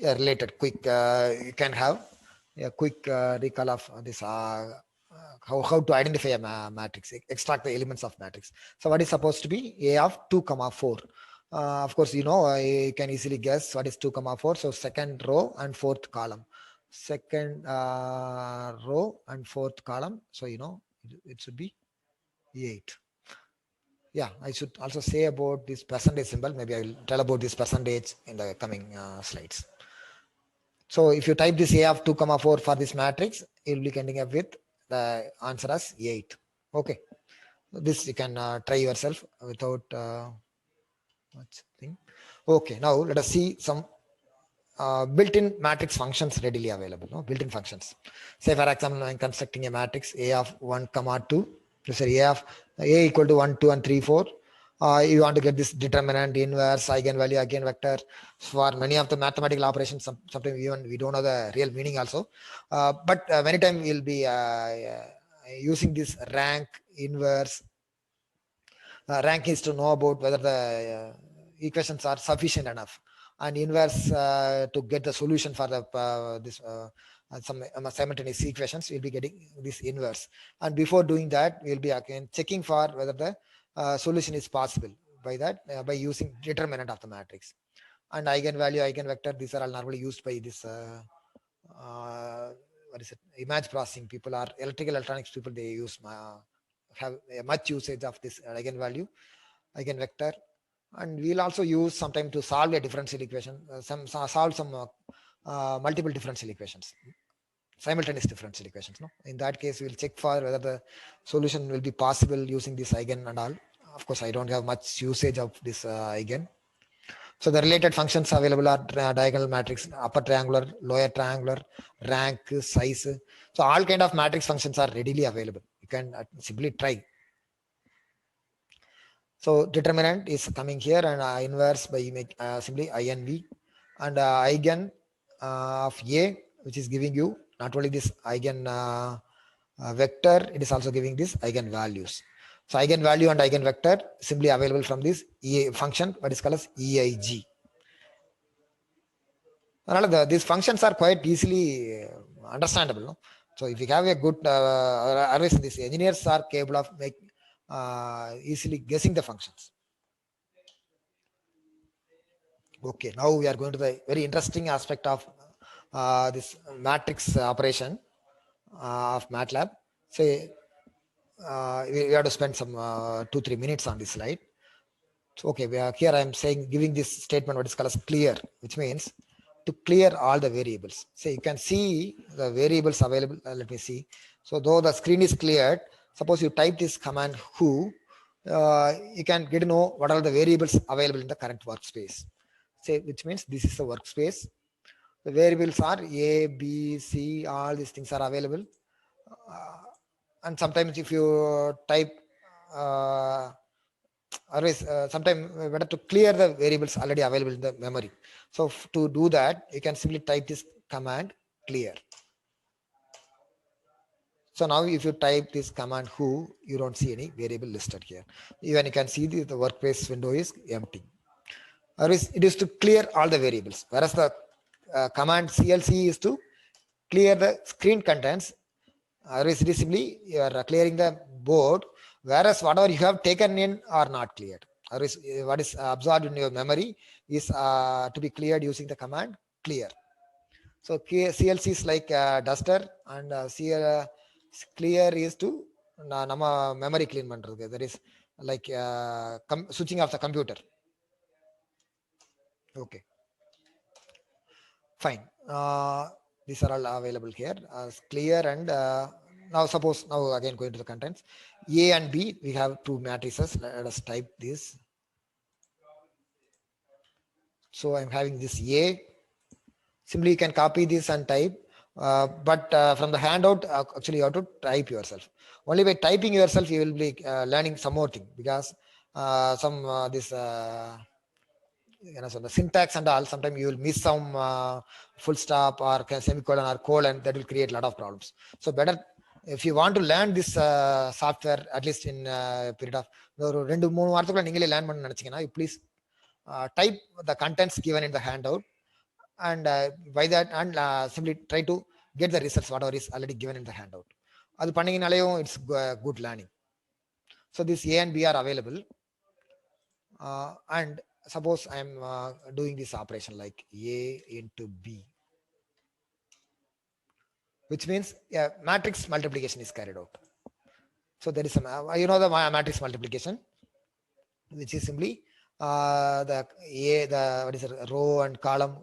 Related quick, you can have a quick recall of this how to identify a matrix, extract the elements of matrix. So what is supposed to be a of 2 comma 4? Of course, you know, you can easily guess what is 2 comma 4. So second row and fourth column, second row and fourth column. So you know it should be 8. Yeah, I should also say about this percentage symbol. Maybe I will tell about this percentage in the coming slides. So if you type this A of 2 comma 4 for this matrix, you'll be ending up with the answer as 8. Okay. This you can try yourself without much thing. Okay. Now let us see some built-in matrix functions readily available. No? Built-in functions. Say for example, I'm constructing a matrix A of 1 comma 2. Sorry, A equal to 1, 2, and 3, 4. You want to get this determinant, inverse, eigenvalue, eigenvector. For many of the mathematical operations, sometimes even we don't know the real meaning also. But many times we'll be using this rank, inverse. Rank is to know about whether the equations are sufficient enough, and inverse to get the solution for the some simultaneous equations. We'll be getting this inverse, and before doing that, we'll be again checking for whether the solution is possible by that by using determinant of the matrix. And eigenvalue, eigenvector, these are all normally used by this what is it, image processing people or electrical electronics people. They use have much usage of this eigenvalue, eigenvector. And we'll also use sometime to solve a differential equation, solve some multiple differential equations, simultaneous differential equations. No, in that case we'll check for whether the solution will be possible using this eigen and all. Of course I don't have much usage of this eigen. So the related functions available are diagonal matrix, upper triangular, lower triangular, rank, size. So all kind of matrix functions are readily available. You can simply try. So determinant is coming here, and inverse by make simply inv, and eigen of A, which is giving you not only this eigen vector, it is also giving this eigen values. So eigenvalue and eigenvector simply available from this function, what is called as EIG. These functions are quite easily understandable. No? So if you have a good, otherwise these engineers are capable of easily guessing the functions. Okay, now we are going to the very interesting aspect of this matrix operation of MATLAB. Say we have to spend some 2-3 minutes on this slide. So, okay, here I am saying, giving this statement what is called as clear, which means to clear all the variables. So you can see the variables available. Let me see. So though the screen is cleared, suppose you type this command who, you can get to know what are the variables available in the current workspace. Say, which means this is the workspace. The variables are A, B, C, all these things are available. And sometimes if you type always sometimes better to clear the variables already available in the memory. So to do that, you can simply type this command clear. So now if you type this command who, you don't see any variable listed here. Even you can see the workspace window is empty. Or it is to clear all the variables, whereas the command CLC is to clear the screen contents. Or it is simply you are clearing the board, whereas whatever you have taken in are not cleared. Or what is absorbed in your memory is to be cleared using the command clear. So CLC is like duster, and clear is to nama memory clean pandradhu. That is like switching off the computer. Okay, fine. These are all available here as clear. And now suppose, now again going to the contents, A and B, we have two matrices. Let us type this. So I'm having this A. Simply you can copy this and type, but from the handout, actually you have to type yourself. Only by typing yourself, you will be learning some more thing, because some this so the syntax and all, sometimes you will miss some full stop or semicolon or colon, that will create a lot of problems. So better, if you want to learn this software, at least in period of ஒரு 2-3 வாரத்துக்குள்ள நீங்களே learn பண்ண நினைச்சீங்கன்னா, you please type the contents given in the handout, and by that, and simply try to get the results whatever is already given in the handout. அது பண்ணீங்கனாலேயும் it's good learning. So this A and B are available, and suppose I am doing this operation like A into B, which means matrix multiplication is carried out. So there is some the matrix multiplication, which is simply the what is it, row and column.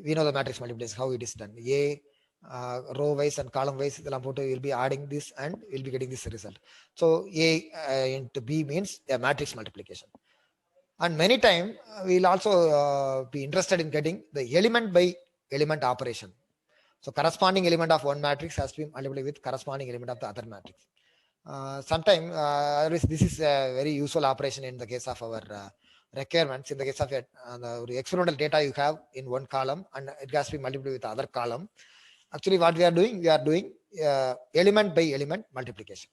We know the matrix multiplication, how it is done. A row wise and column wise, will be adding this and we'll be getting this result. So A into B means a matrix multiplication. And many times we'll also be interested in getting the element by element operation. So corresponding element of one matrix has to be multiplied with corresponding element of the other matrix. Sometimes this is a very useful operation in the case of our requirements. In the case of the experimental data you have in one column and it has to be multiplied with the other column. Actually, what we are doing element by element multiplication.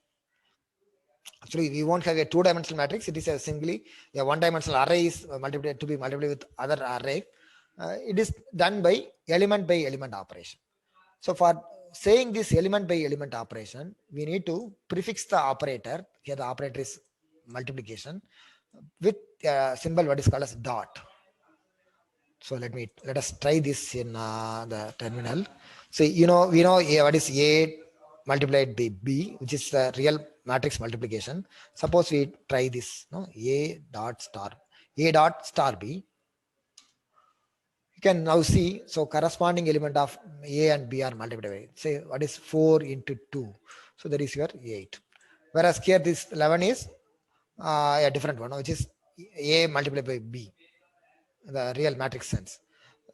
Actually, we won't have a two-dimensional matrix. It is a singly a one-dimensional array is multiplied to be multiplied with other array. It is done by element operation. So for saying this element by element operation, we need to prefix the operator. Here the operator is multiplication with a symbol what is called as dot. So let us try this in the terminal. So we know what is A multiplied by B, which is the real matrix multiplication. Suppose we try this, A dot star B. You can now see, so corresponding element of A and B are multiplied by, say, what is 4 into 2? So that is your 8. Whereas here this 11 is a different one, which is A multiplied by B, the real matrix sense.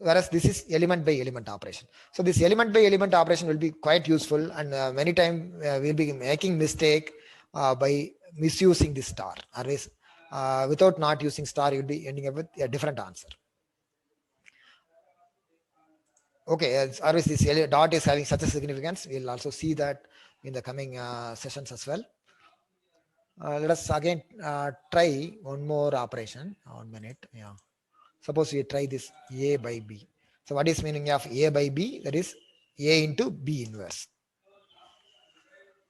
Whereas this is element by element operation. So this element by element operation will be quite useful, and many times we'll be making mistake by misusing this star. Otherwise, without not using star, you'll be ending up with a different answer. Okay, always this dot is having such a significance. We'll also see that in the coming sessions as well. Let us again try one more operation. 1 minute. Yeah. Suppose we try this A by B. So what is meaning of A by B? That is A into B inverse.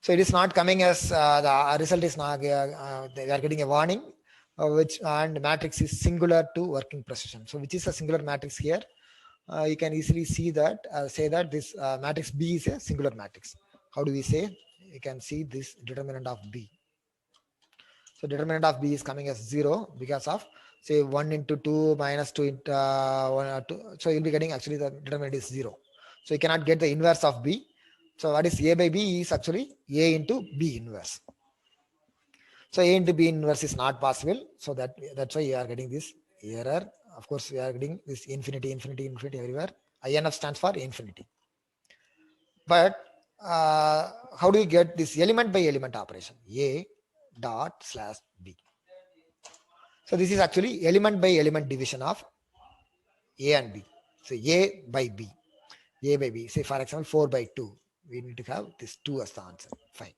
So it is not coming as the result is not, they are getting a warning, which and matrix is singular to working precision. So which is a singular matrix here? You can easily see that, say that this matrix B is a singular matrix. How do we say? You can see this determinant of B. So determinant of B is coming as 0 because of, say, 1 into 2 minus 2 into 1 2. So you'll be getting, actually the determinant is 0. So you cannot get the inverse of B. So what is A by B is actually A into B inverse. So A into B inverse is not possible. So that's why you are getting this error. Of course, we are getting this infinity everywhere. INF stands for infinity. But how do you get this element by element operation? A dot slash B. So this is actually element by element division of A and B. So A by B. A by B. Say for example 4 by 2. We need to have this 2 as the answer. Fine.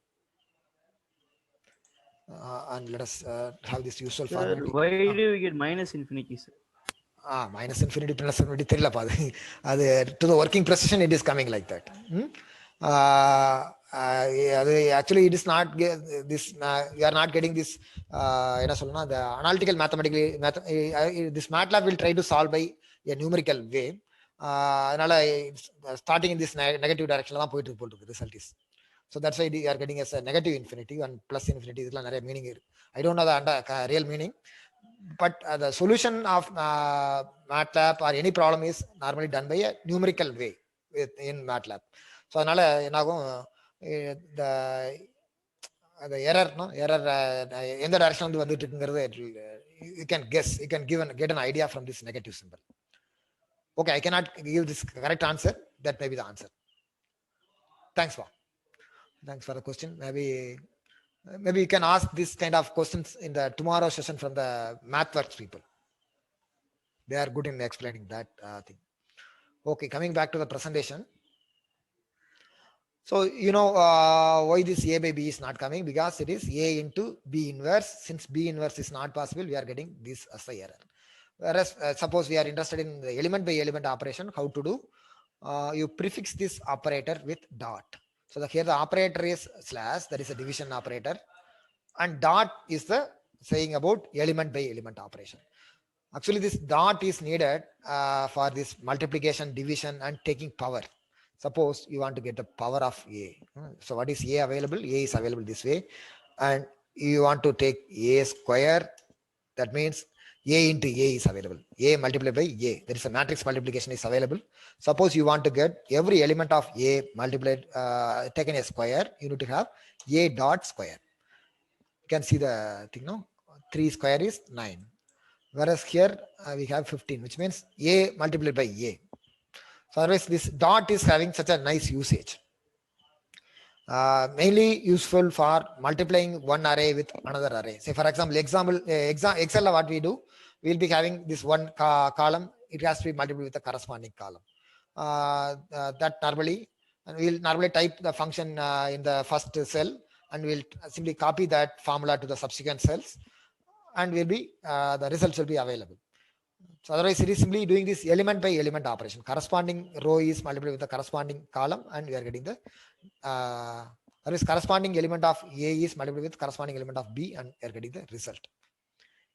And let us have this usual formatting. Why do we get minus infinity, sir? Minus infinity plus infinity to the working precision it is coming like that. Actually it is not this we are not getting this the analytical mathematically this MATLAB will try to solve by a numerical way. Starting in this negative direction result is. So that's why we are getting as a negative infinity and plus infinity. Meaning I don't know the real meaning, But the solution of MATLAB or any problem is normally done by a numerical way in MATLAB. So அதனால என்னாகும் the error எந்த direction வந்து வந்துட்டு இருக்குங்கிறது you can guess, you can get an idea from this negative symbol. Okay, I cannot give this correct answer. That may be the answer. Thanks for the question. Maybe you can ask this kind of questions in the tomorrow session from the MathWorks people. They are good in explaining that thing. Okay, coming back to the presentation. So why this A by B is not coming, because it is A into B inverse. Since B inverse is not possible, we are getting this as the error. Whereas suppose we are interested in the element by element operation, how to do? You prefix this operator with dot. So here the operator is slash, that is a division operator, and dot is the saying about element by element operation. Actually, this dot is needed for this multiplication, division, and taking power. Suppose you want to get the power of A. So what is A available? A is available this way. And you want to take A square. That means A into A is available. A multiplied by A. There is a matrix multiplication is available. Suppose you want to get every element of A multiplied, taken a square, you need to have A dot square. You can see the thing, no? 3 square is 9. Whereas here we have 15, which means A multiplied by A. So otherwise this dot is having such a nice usage. Mainly useful for multiplying one array with another array. Say for example, Excel what we do, we'll be having this one column, it has to be multiplied with the corresponding column. That normally, and we'll normally type the function in the first cell, and we'll simply copy that formula to the subsequent cells, and will be the results will be available. So otherwise it is simply doing this element by element operation. Corresponding row is multiplied with the corresponding column, and we are getting the otherwise corresponding element of A is multiplied with corresponding element of B, and we are getting the result.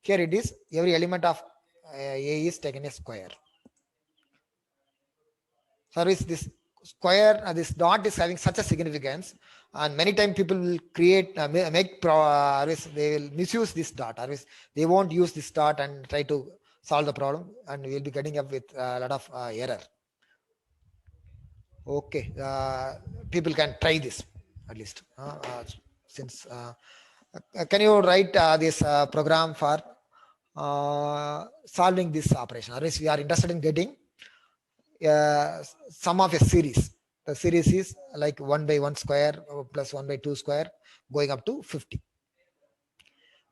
Here it is every element of A is taken a square. So otherwise this square, this dot is having such a significance, and many times people will create they will misuse this dot, or they won't use this dot and try to solve the problem, and we'll be getting up with a lot of error. Okay, people can try this at least. Since can you write this program for solving this operation? Otherwise, we are interested in getting sum of a series. The series is like 1 by 1 square plus 1 by 2 square going up to 50.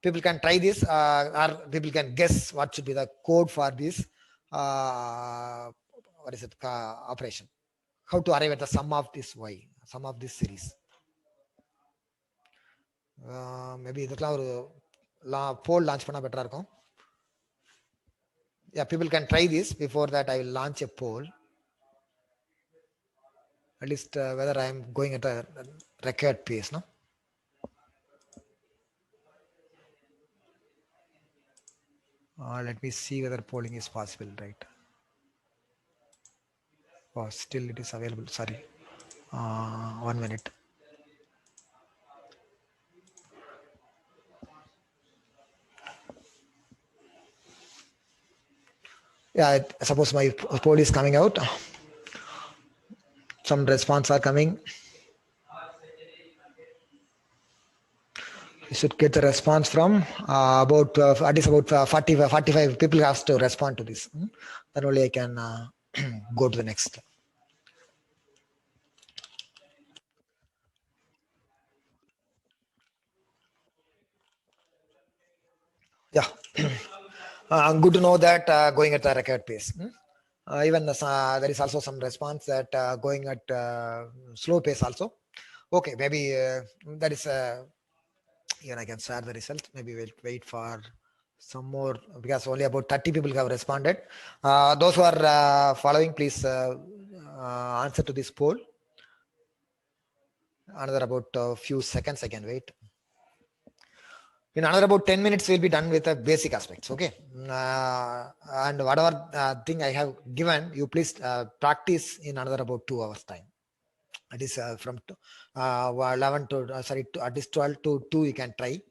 People can try this, or people can guess what should be the code for this operation. How to arrive at the sum of this y, sum of this series. Maybe இதெல்லாம் ஒரு poll launch பண்ணா better இருக்கும். Yeah, people can try this. Before that, I will launch a poll. At least whether I am going at a record pace, no? Let me see whether polling is possible, right? Oh, still it is available. Sorry. 1 minute. Yeah, suppose my poll is coming out. Some response are coming. You should get the response from about at least about 45 people have to respond to this. Then only I can go to the next. Yeah, good to know that going at the record pace. Even there is also some response that going at slow pace also. Okay, maybe that is even I can share the result. Maybe we'll wait for some more, because only about 30 people have responded. Those who are following, please answer to this poll. Another about a few seconds I can wait. In another about 10 minutes, we'll be done with the basic aspects. Okay. And whatever thing I have given, you please practice in another about 2 hours time. It is from 11 to, at least 12 to 2 you can try.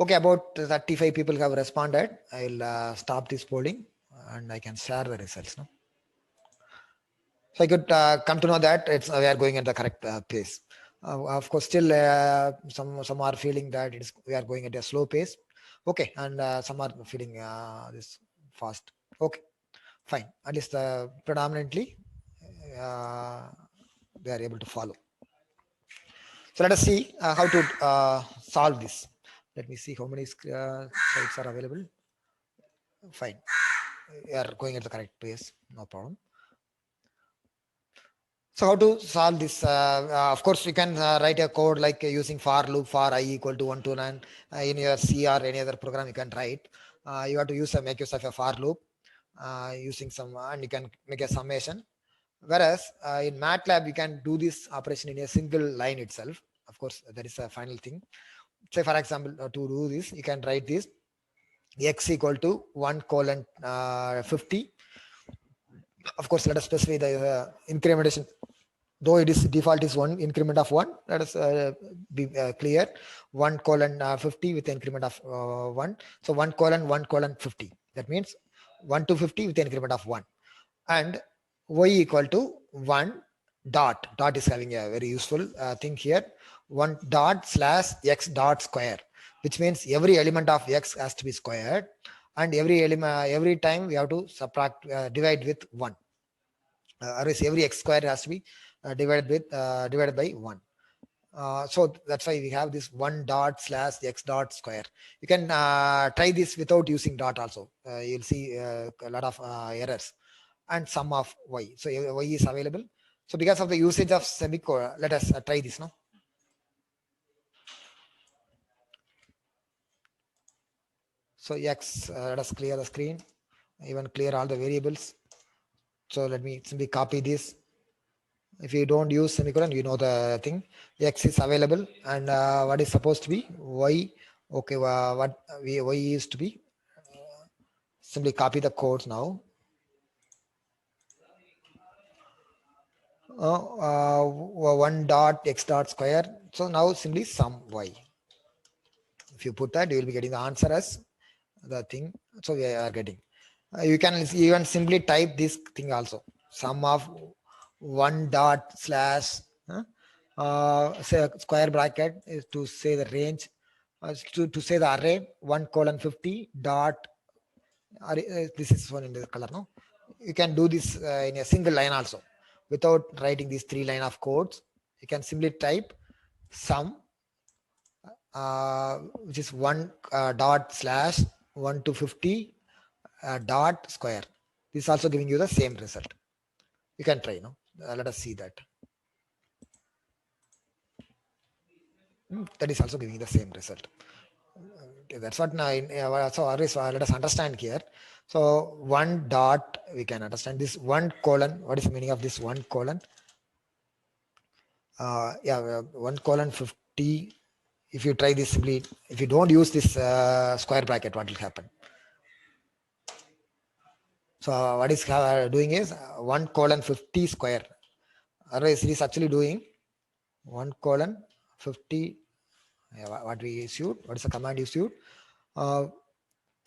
Okay, about 35 people have responded. I'll stop this polling and I can share the results. No? So I could come to know that we are going at the correct pace. Of course, still some are feeling that we are going at a slow pace. Okay, and some are feeling this fast. Okay, fine. At least predominantly uh, they are able to follow. So let us see how to solve this. Let me see how many slides are available. Fine. We are going at the correct pace. No problem. So how to solve this? Of course, you can write a code like using for loop for I equal to 1 to 9 in your C or any other program you can write. You have to make use of a for loop using some, and you can make a summation. Whereas in MATLAB, you can do this operation in a single line itself. Of course, that is a final thing. Say, for example, to do this, you can write this x equal to 1 colon 50. Of course, let us specify the incrementation. Though it is default is 1 increment of 1, let us be clear. 1 colon 50 with increment of 1. So 1 colon 50. That means 1 to 50 with increment of 1. And y equal to 1 dot. Dot is having a very useful thing here. 1 dot slash x dot square, which means every element of x has to be squared, and every time we have to subtract divide with 1. Otherwise, every x square has to be divided by 1. So that's why we have this 1 dot slash x dot square. You can try this without using dot also. You'll see a lot of errors. And sum of y. So y is available. So because of the usage of semicolon, let us try this now. So x, let us clear the screen, even clear all the variables. So let me simply copy this. If you don't use semicolon, you know the thing. X is available, and what is supposed to be y. Okay, what y is to be. Simply copy the codes now. 1 dot x dot square. So now simply sum y. If you put that, you will be getting the answer as the thing. So we are getting. You can even simply type this thing also. Sum of 1 dot slash say square bracket is to say the range, to say the array 1 colon 50 dot. This is one in the color. No, you can do this in a single line also without writing these 3 line of codes. You can simply type sum which is 1 dot slash 1 to 50 dot square. This is also giving you the same result. You can try. No, let us see that. That is also giving the same result. Okay, that's what now. So always let us understand here. So 1 dot, we can understand this 1 colon. What is the meaning of this 1 colon? 1 colon 50. If you try this simply, if you don't use this square bracket, what will happen? So what is doing is 1 colon 50 square. Otherwise, it is actually doing 1 colon 50. What we issued? What is the command issued?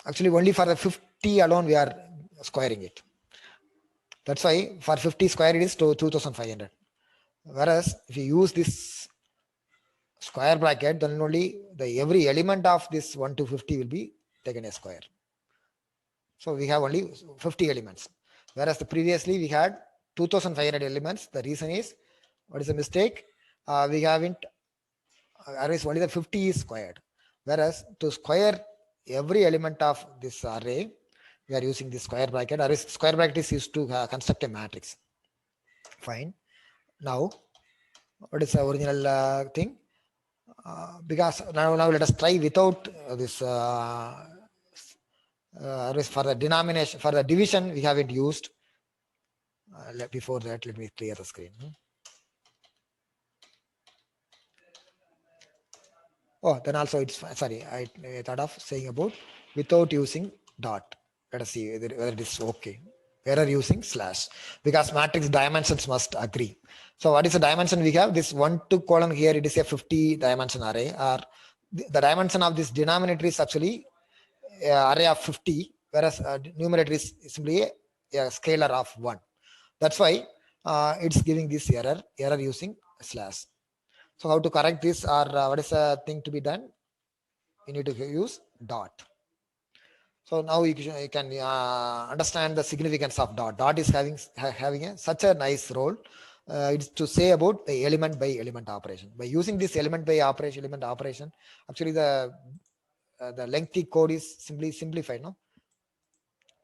Actually, only for the 50 alone, we are squaring it. That's why for 50 square, it is 2500. Whereas if you use this square bracket, then only every element of this 1 to 50 will be taken as square. So we have only 50 elements. Whereas previously we had 2500 elements. The reason is, what is the mistake? We haven't, only the 50 is squared. Whereas to square every element of this array, we are using this square bracket. Square bracket is used to construct a matrix. Fine. Now, what is the original thing? Because now let us try without this for the denomination, for the division we haven't used. Before that, let me clear the screen. Oh, then also it's sorry. I thought of saying about without using dot. Let us see whether it is okay. Error using slash, because matrix dimensions must agree. So what is the dimension we have? This 1 to column here, it is a 50 dimension array, or the dimension of this denominator is actually array of 50, whereas numerator is simply a scalar of 1. That's why it's giving this error using slash. So how to correct this, or what is the thing to be done? You need to use dot. So now you can understand the significance of dot. Dot is having such a nice role. It's to say about the element by element operation. By using this element by element operation, actually the lengthy code is simply simplified. No,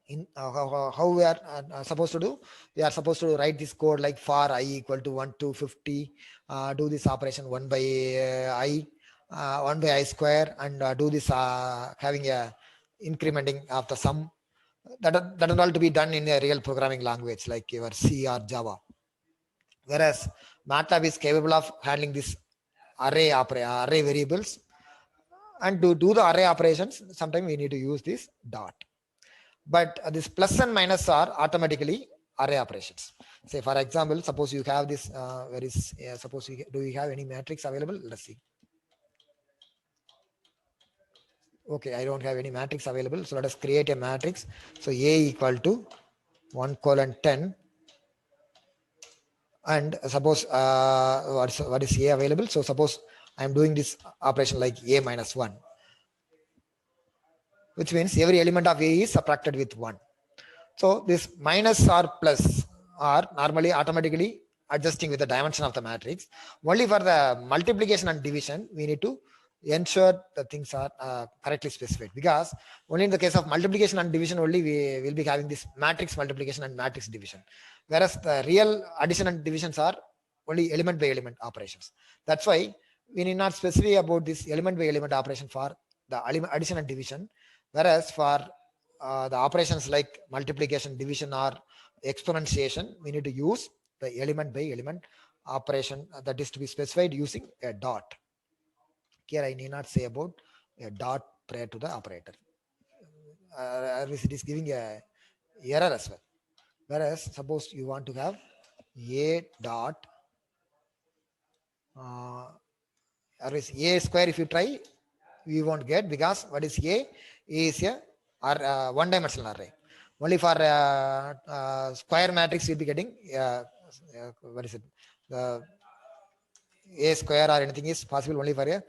in how we are supposed to do? We are supposed to write this code like for I equal to 1 to 50. Do this operation 1 by I, 1 by I square, and do this having a incrementing of the sum. That is all to be done in a real programming language like your C or Java. Whereas MATLAB is capable of handling this array variables, and to do the array operations, sometimes we need to use this dot. But this plus and minus are automatically array operations. Say for example, suppose you have this. Do you have any matrix available? Let's see. Okay, I don't have any matrix available. So let us create a matrix. So A equal to 1:10. And suppose what is A available? So suppose I am doing this operation like A minus 1, which means every element of A is subtracted with 1. So this minus or plus are normally automatically adjusting with the dimension of the matrix. Only for the multiplication and division, we need to ensure the things are correctly specified, because only in the case of multiplication and division only we will be having this matrix multiplication and matrix division, whereas the real addition and divisions are only element by element operations. That's why we need not specify about this element by element operation for the addition and division, whereas for the operations like multiplication, division, or exponentiation, we need to use the element by element operation that is to be specified using a dot. Here I need not say about a dot prior to the operator. It is giving a error as well. Whereas suppose you want to have a dot a square, if you try, we won't get, because what is A is a one-dimensional array. Only for square matrix you'll be getting what is it? The A square or anything is possible only for a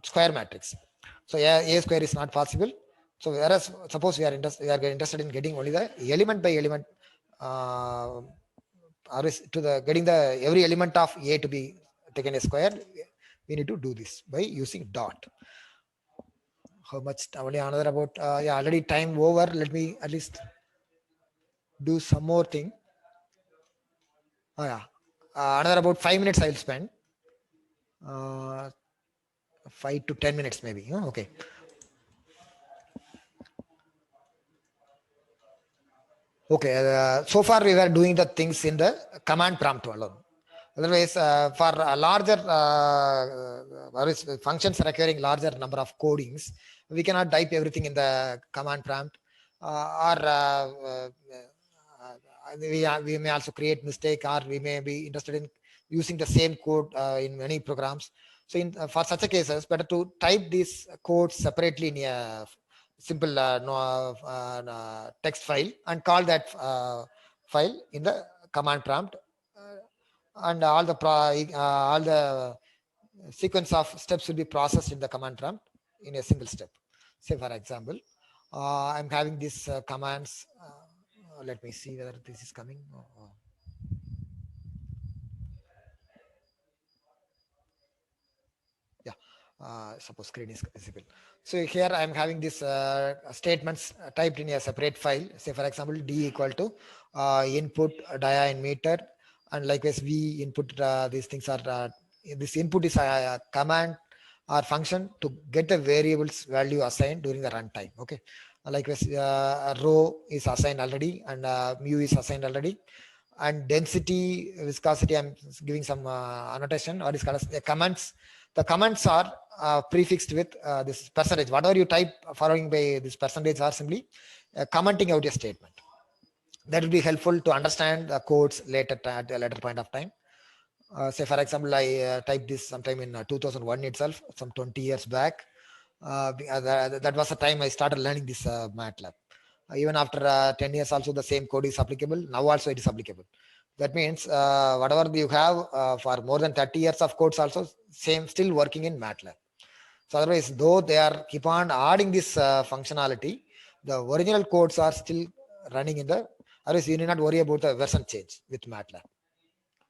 square matrix. So A square is not possible. So whereas suppose we are interested in getting only the element by element, or to the getting the every element of A to be taken a square, we need to do this by using dot. How much? Only another about yeah, already time over. Let me at least do some more thing. Oh yeah, another about 5 minutes I will spend. 5 to 10 minutes maybe. Oh, okay. Okay. So far we were doing the things in the command prompt alone. Otherwise, for a larger functions requiring larger number of codings, we cannot type everything in the command prompt, we may also create mistake, or we may be interested in using the same code in many programs. So for such a cases, better to type these codes separately in a simple text file and call that file in the command prompt, and all the sequence of steps will be processed in the command prompt in a single step. Say for example, I'm having these commands. Let me see whether this is coming. Yeah, suppose screen is visible. So here I am having these statements typed in a separate file. Say for example, D equal to input dia in meter, and likewise V input. These things are this input is a command or function to get the variables value assigned during the runtime. Okay, likewise row is assigned already, and mu is assigned already, and density, viscosity, I'm giving some annotation, or is called as the comments. The comments are prefixed with this percentage. Whatever you type following by this percentage are simply commenting out a statement. That will be helpful to understand the codes later at a later point of time. Say for example, I typed this sometime in 2001 itself, some 20 years back. That was the time I started learning this MATLAB. Even after 10 years also the same code is applicable. Now also it is applicable. That means whatever you have for more than 30 years of codes also same still working in MATLAB. So otherwise, though they are keep on adding this functionality, the original codes are still running in the. Otherwise, you need not worry about the version change with MATLAB.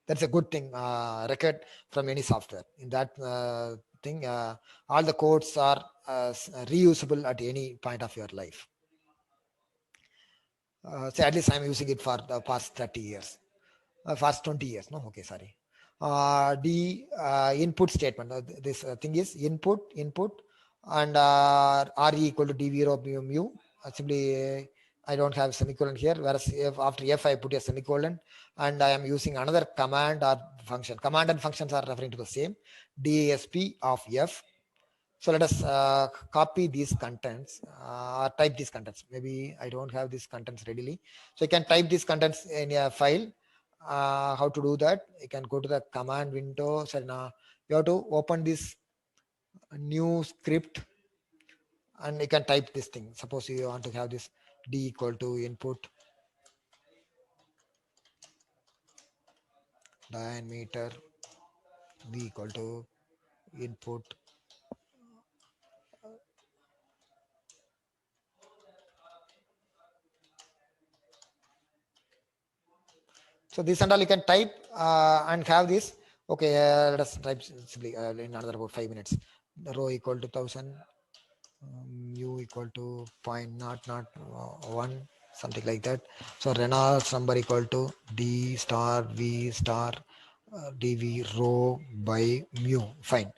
That's a good thing. Record from any software. In that thing, all the codes are reusable at any point of your life. So at least I'm using it for the past 30 years. Past 20 years. No, okay, sorry. The input statement. This thing is input, and R equal to d0 mu. Simply, I don't have semicolon here. Whereas if after f I put a semicolon, and I am using another command or function. Command and functions are referring to the same. DASP of f. So let us copy these contents or type these contents. Maybe I don't have these contents readily. So you can type these contents in a file. How to do that? You can go to the command window. So now you have to open this new script and you can type this thing. Suppose you want to have this d equal to input diameter, b equal to input. So this and all you can type and have this. Okay, let us type simply in another about 5 minutes. The row equal to 1000, mu equal to 0.001, something like that. So Reynolds number equal to d star v star dv row by mu. Fine.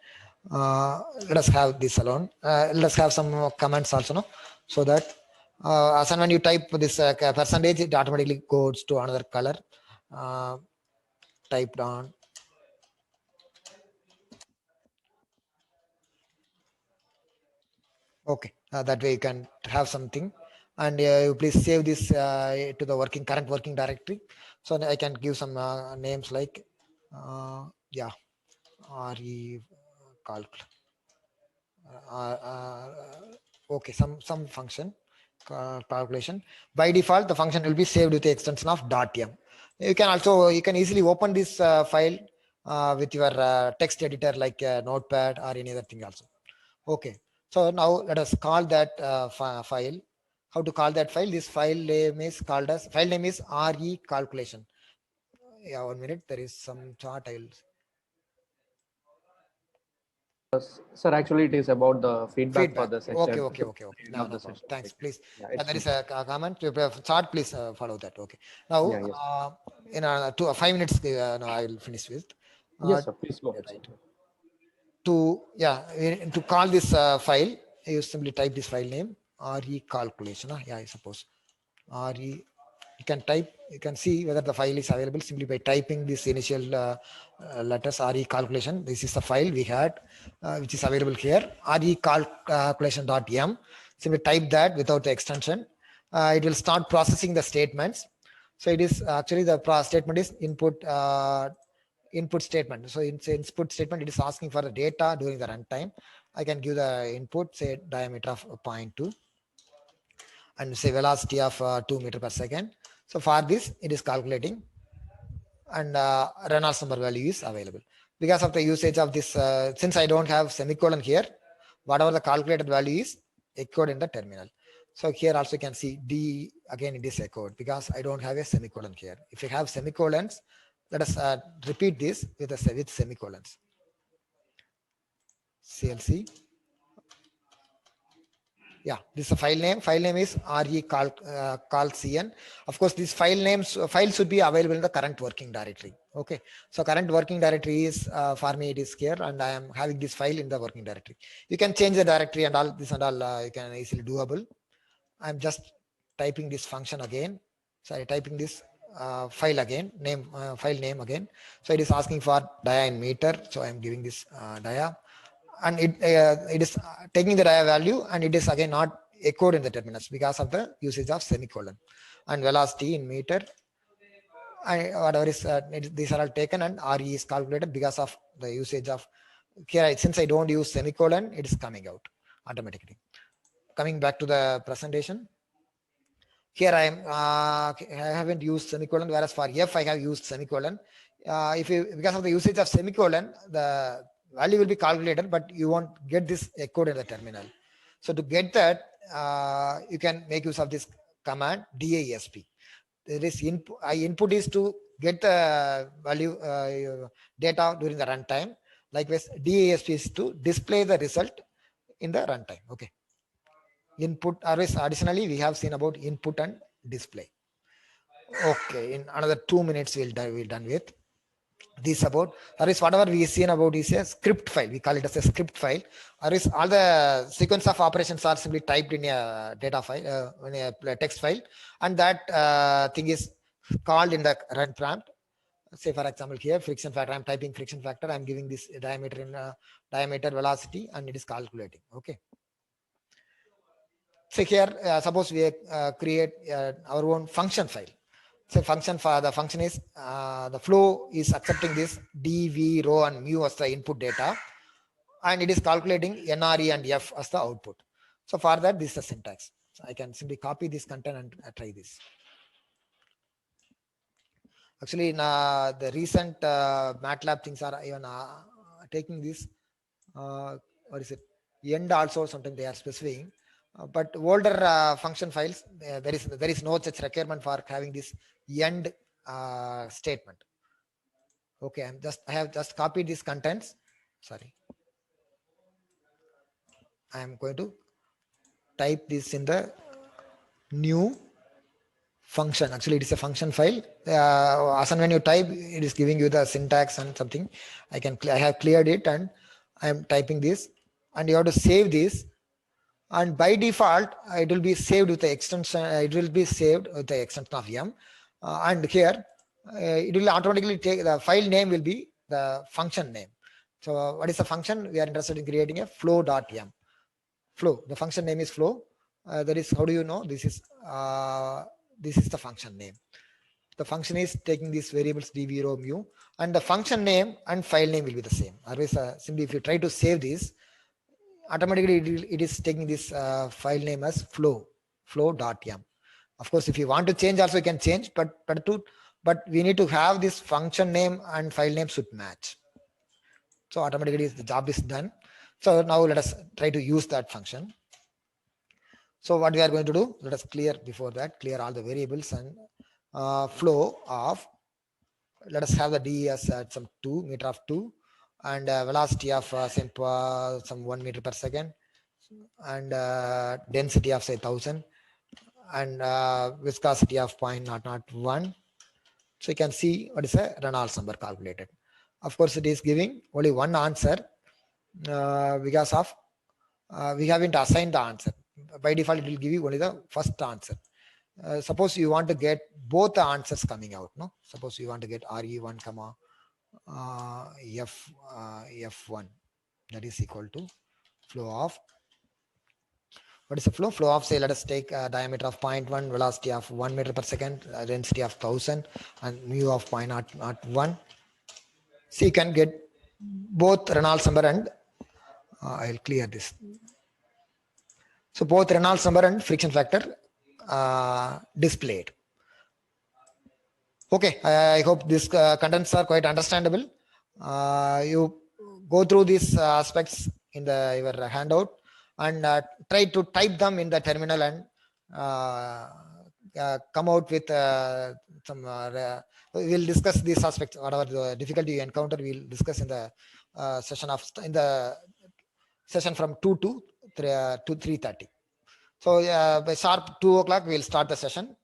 Let us have this alone. Let us have some comments also, no? So that as and when you type this percentage, it automatically goes to another color. Typed on. Okay, that way you can have something, and you please save this to the current working directory. So I can give some names like yeah, re calc. Okay, some function calculation. By default, the function will be saved with the extension of .m. You can easily open this file with your text editor like Notepad or any other thing also. Okay, so now let us call that file. How to call that file? This file name is called as file name is re calculation. Yeah, 1 minute. There is some chart. I'll. Sir, actually, it is about the feedback for Feedback. the Okay, session. okay, okay, okay. No, Of no the problem. session. Thanks, please. Yeah, There is it's a comment. You have chart, please follow that. Okay. Now, yeah, yes, in 5 minutes, no, I will finish with. yes, sir. Please go ahead. Right. To call this file, you simply type this file name re calculation. Yeah, I suppose re. You can see whether the file is available simply by typing this initial letters re calculation. This is the file we had, which is available here, re calculation.m. Simply type that without the extension. It will start processing the statements. So it is actually the statement is input statement. So in input statement, it is asking for the data during the runtime. I can give the input, say diameter of 0.2 and say velocity of 2 meter per second. So for this, it is calculating and Reynolds number value is available. Because of the usage of this, since I don't have semicolon here, whatever the calculated value is echoed in the terminal. So here also you can see D, again it is echoed because I don't have a semicolon here. If you have semicolons, let us repeat this with semicolons. CLC. Yeah, this is a file name. File name is recalcn. Of course, these file should be available in the current working directory. Okay, so current working directory is for me it is here, and I am having this file in the working directory. You can change the directory and all this and all. You can easily doable. I'm just typing this function again. Sorry, typing this file again, file name again. So it is asking for dia in meter. So I'm giving this dia, and it is taking the dia value, and it is again not echoed in the terminals because of the usage of semicolon. And velocity in meter, whatever is these are all taken, and RE is calculated because of the usage of here. Since I don't use semicolon, it is coming out automatically. Coming back to the presentation, here I haven't used semicolon, whereas for F I have used semicolon. If you, because of the usage of semicolon, the value will be calculated, but you won't get this echoed in the terminal. So to get that, you can make use of this command DASP. There is input. Input is to get the value data during the runtime. Likewise, DASP is to display the result in the runtime. Okay. Input, always additionally we have seen about input and display. Okay, in another 2 minutes we're done with this. About, or is whatever we seen about is a script file. We call it as a script file. Or is all the sequence of operations are simply typed in a data file, in a text file, and that thing is called in the run prompt. Say for example here, friction factor. I'm typing friction factor. I'm giving this diameter in diameter velocity, and it is calculating. Okay. So here, suppose we create our own function file. So function for the function is the flow is accepting this dv, rho, and mu as the input data, and it is calculating nre and f as the output. So for that, this is the syntax. So I can simply copy this content and try this. Actually, in the recent MATLAB things are even taking this. What is it? End also sometimes they are specifying. But older function files, there is no such requirement for having this end statement. Okay, I have just copied these contents. Sorry, I am going to type this in the new function. Actually, it is a function file. As and when you type, it is giving you the syntax and something. I have cleared it, and I am typing this, and you have to save this. And by default, it will be saved with the extension. It will be saved with the extension of m. And here, it will automatically take the file name will be the function name. So what is the function? We are interested in creating a flow.m. Flow. The function name is flow. That is, how do you know? This is the function name. The function is taking these variables dv, rho, mu, and the function name and file name will be the same. Otherwise, simply if you try to save this, automatically it is taking this file name as flow.m. Of course, if you want to change also you can change, but we need to have this function name and file name should match. So automatically the job is done. So now let us try to use that function. So what we are going to do, let us clear all the variables and flow of, let us have the d as some 2 meter of 2, and velocity of some 1 meter per second, and density of say 1000, and viscosity of 0.001. So you can see what is a Reynolds number calculated. Of course, it is giving only one answer because of we haven't assigned the answer. By default, it will give you only the first answer. Suppose you want to get both the answers coming out. No, suppose you want to get RE1 comma F1, that is equal to flow of, what is the flow? Flow of, say, let us take a diameter of 0.1, velocity of 1 meter per second, density of 1000, and mu of 0.001. So you can get both Reynolds number and I'll clear this. So both Reynolds number and friction factor displayed. Okay, I hope these contents are quite understandable. You go through these aspects in your handout and try to type them in the terminal and come out with some. We'll discuss these aspects. Whatever the difficulty you encounter, we'll discuss in the session from 2 to 3:30. So by sharp 2 o'clock, we'll start the session.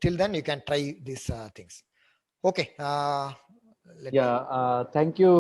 Till then, you can try these things. Okay. Thank you.